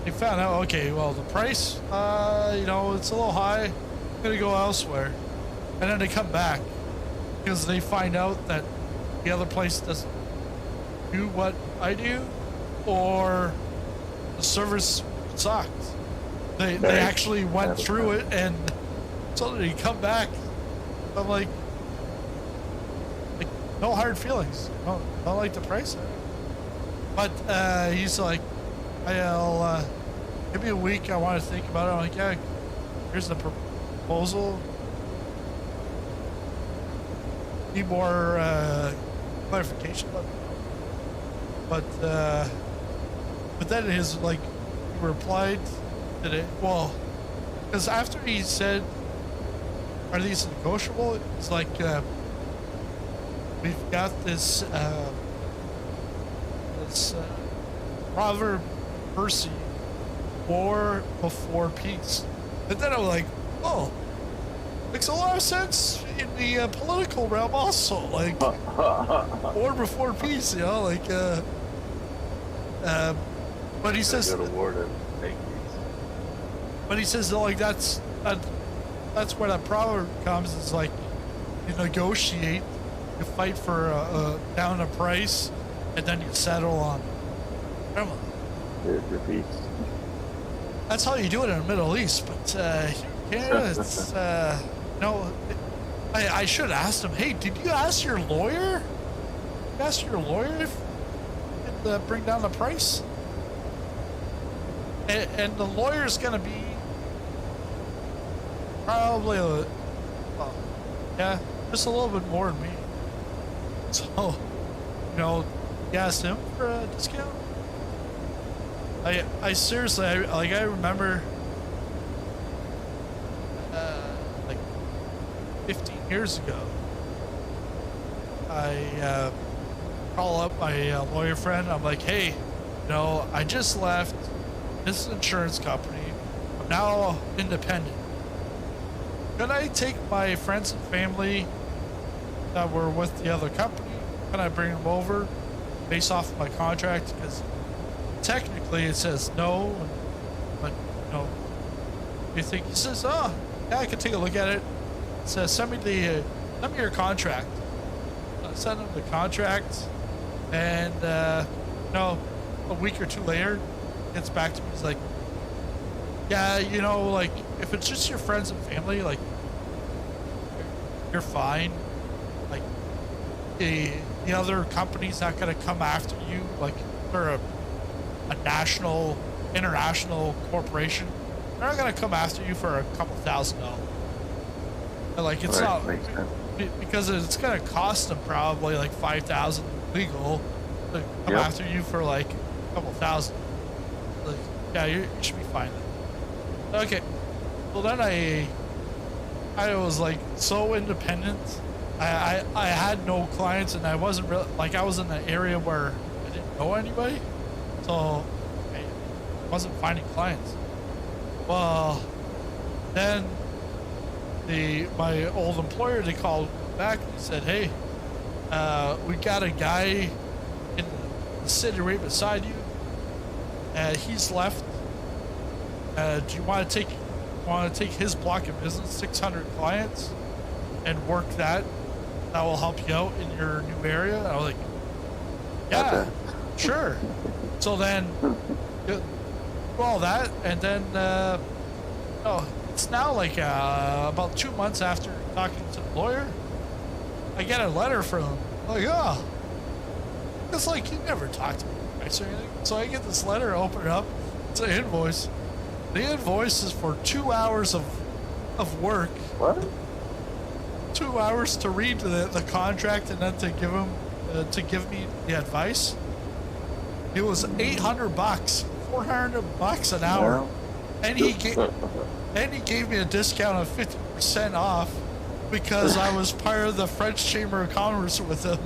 They found out, okay, well, the price, you know, it's a little high. I'm gonna go elsewhere. And then they come back because they find out that the other place doesn't do what I do, or the service sucked. They actually went through it, and so they come back. I'm like no hard feelings. Don't like the price. But he's like, I'll give me a week. I want to think about it. I'm like, yeah, here's the proposal. Need more clarification. But then his like replied that it, well, because after he said, are these negotiable? It's like we've got this proverb Percy, war before peace. And then I'm like, oh, makes a lot of sense in the political realm also, like war before peace, you know, like but he says Go to war to make peace. but he says that, like that's where that proverb comes. It's like you negotiate, you fight for down a price, and then you settle on Your peace. that's how you do it in the Middle East, but here in Canada, it's no. I should have asked him. Hey, did you ask your lawyer? You asked your lawyer if it could bring down the price? And the lawyer's gonna be probably, yeah, just a little bit more than me. So, you know, you asked him for a discount. I seriously, I remember, like 15 years ago, I call up my lawyer friend. I'm like, hey, you know, I just left this insurance company. I'm now independent. Could I take my friends and family that were with the other company? Can I bring them over based off of my contract? Because technically it says no, but you know, you think he says, oh, yeah, I can take a look at it. It says, send me your contract. I send him the contract, and you know, a week or two later, gets back to me. He's like, yeah, you know, like if it's just your friends and family, like you're fine. Like the other company's not gonna come after you. Like they're a national, international corporation. They're not gonna come after you for a couple $1,000. Like it's Right, not makes sense. because it's gonna cost them probably like $5,000 legal to come Yep. after you for like a couple $1,000. Like, yeah, you should be fine then. Okay, well then I was like so independent. I had no clients, and I wasn't really, like, I was in an area where I didn't know anybody, so I wasn't finding clients. Well, then my old employer, they called back and said, hey, we got a guy in the city right beside you. He's left. Do you want to take his block of business, 600 clients, and work that? That will help you out in your new area. And I was like, yeah, Okay. sure. So then, do all that, and then, it's now like about 2 months after talking to the lawyer, I get a letter from him. Like, oh, it's like you never talked to me or anything. So I get this letter, open it up, it's an invoice. The invoice is for 2 hours of work. What? 2 hours to read the contract and then to give me the advice. It was $800, $400 an hour, Well. and he gave me a discount of 50% off because I was part of the French Chamber of Commerce with him.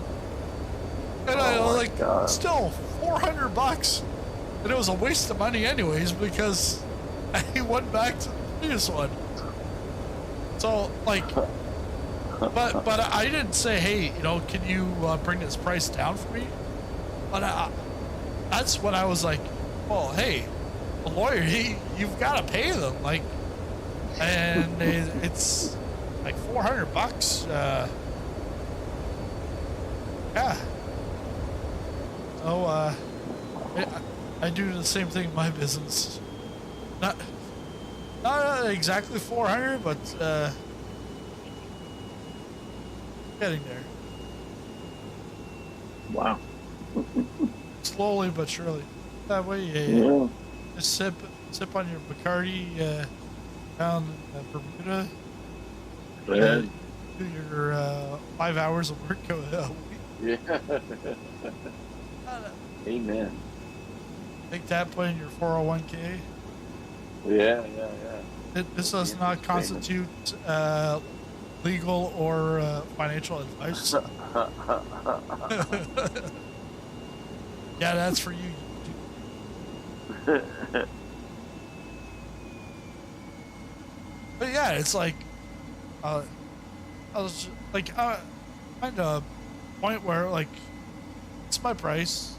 And I Oh was my like, God. still $400. And it was a waste of money anyways because I went back to the previous one. So like, but I didn't say, hey, you know, can you bring this price down for me? But that's when I was like, well, hey, the lawyer, you've got to pay them, like, and it's like $400. Yeah. So I do the same thing in my business. Not exactly 400, but getting there. Wow. Slowly but surely. That way, Yeah. just sip on your Bacardi down in Bermuda. Yeah. Do your 5 hours of work a week. Yeah. Amen. Take that, put in your 401k. Yeah. This does not constitute legal or financial advice. Yeah, that's for you. But yeah, it's like, I was like, kind of point where like, it's my price.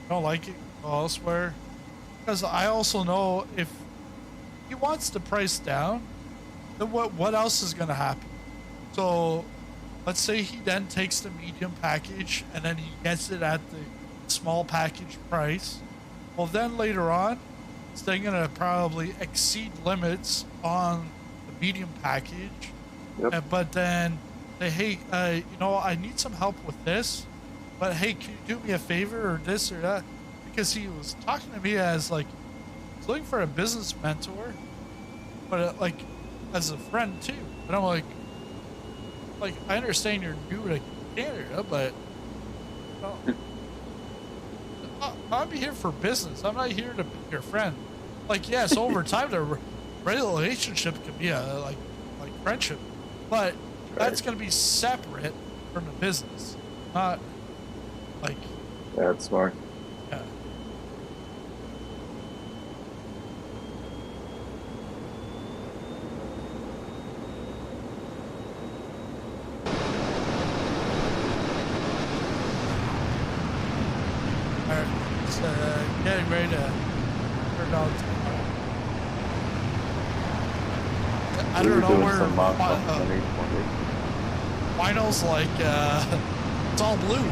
I don't like it, go elsewhere. Because I also know if he wants the price down, then what else is going to happen? So let's say he then takes the medium package and then he gets it at the small package price. Well, then later on, it's then going to probably exceed limits on the medium package. Yep. But then say, hey, you know, I need some help with this, but hey, can you do me a favor or this or that? Because he was talking to me as like, he's looking for a business mentor, but like as a friend too. And I'm like, I understand you're new to Canada, but I'm here for business. I'm not here to be your friend. Like, yes, over time the relationship can be like friendship, but that's going to be separate from the business, not like. That's smart. Yeah. Getting ready to turn on. I don't know where finals like it's all blue.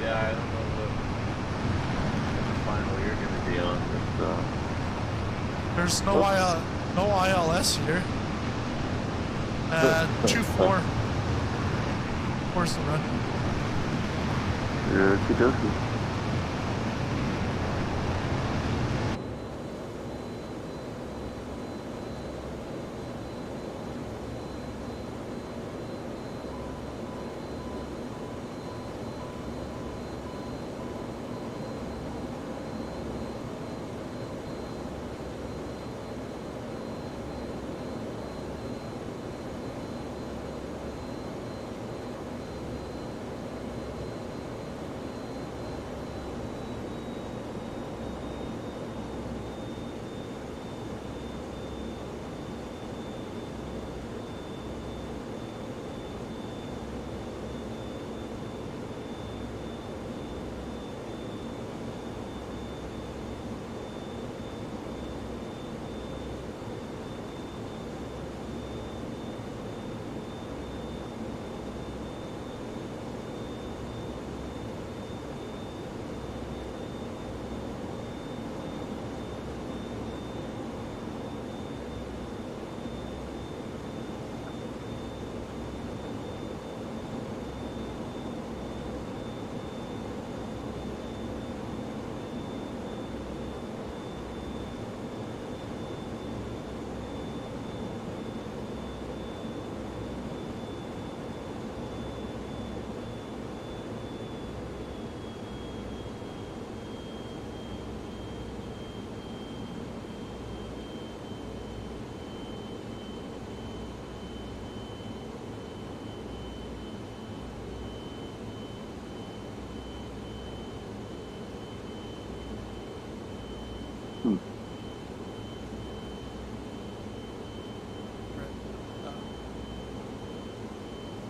Yeah, I don't know what final you're gonna be on, but There's no ILS here. 2-4. Where's the run? Okie dokie.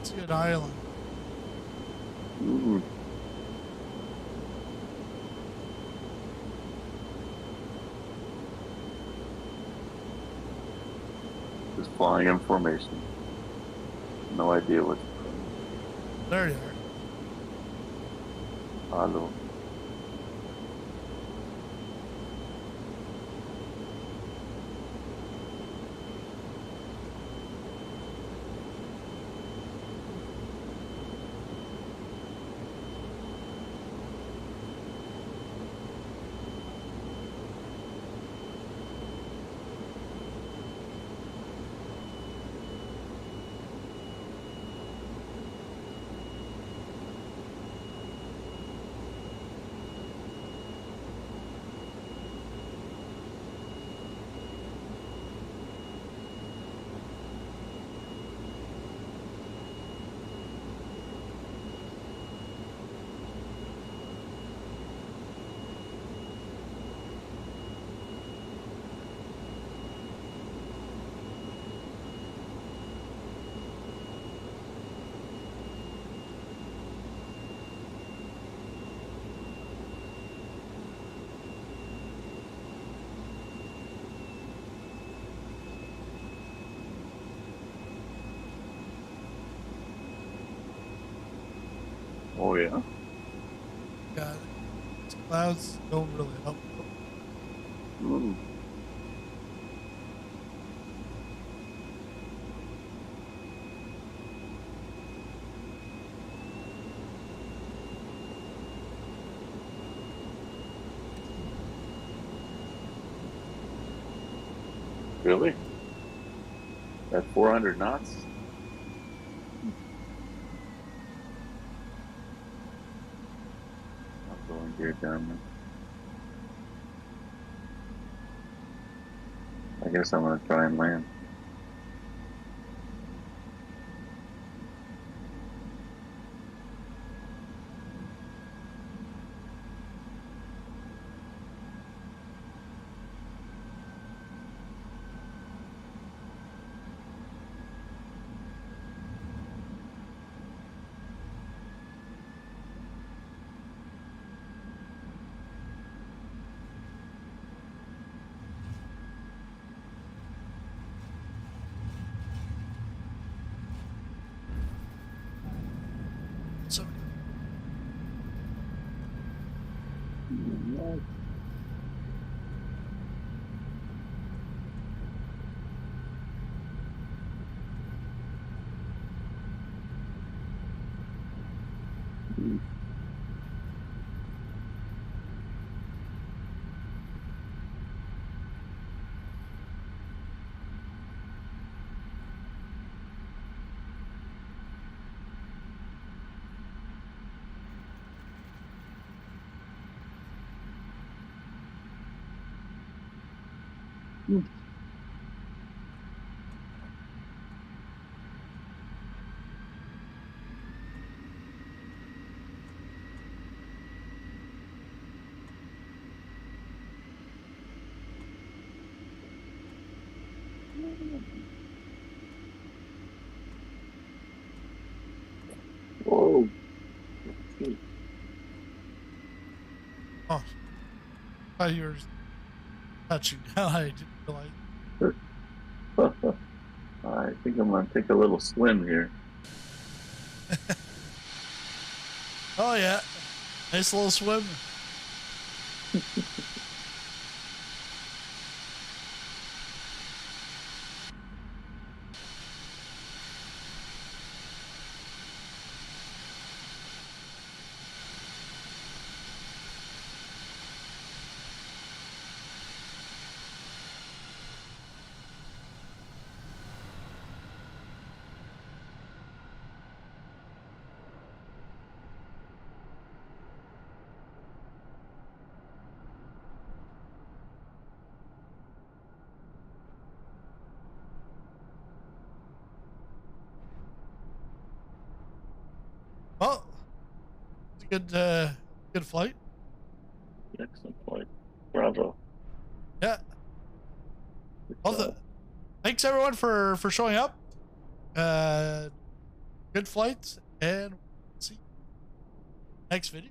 It's a good island. Ooh. Just flying in formation. No idea what's There you are. Hello. Oh yeah. God, these clouds don't really help. Ooh. Really? At 400 knots? I'm going gear down. I guess I'm gonna try and land. So Whoa. oh, I thought you were touching down. I didn't realize. I think I'm gonna take a little swim here. Oh yeah, nice little swim. Well, it's a good flight. Excellent flight. Bravo. Yeah. Good Well, job. thanks everyone for showing up. Uh, good flights, and see you next video.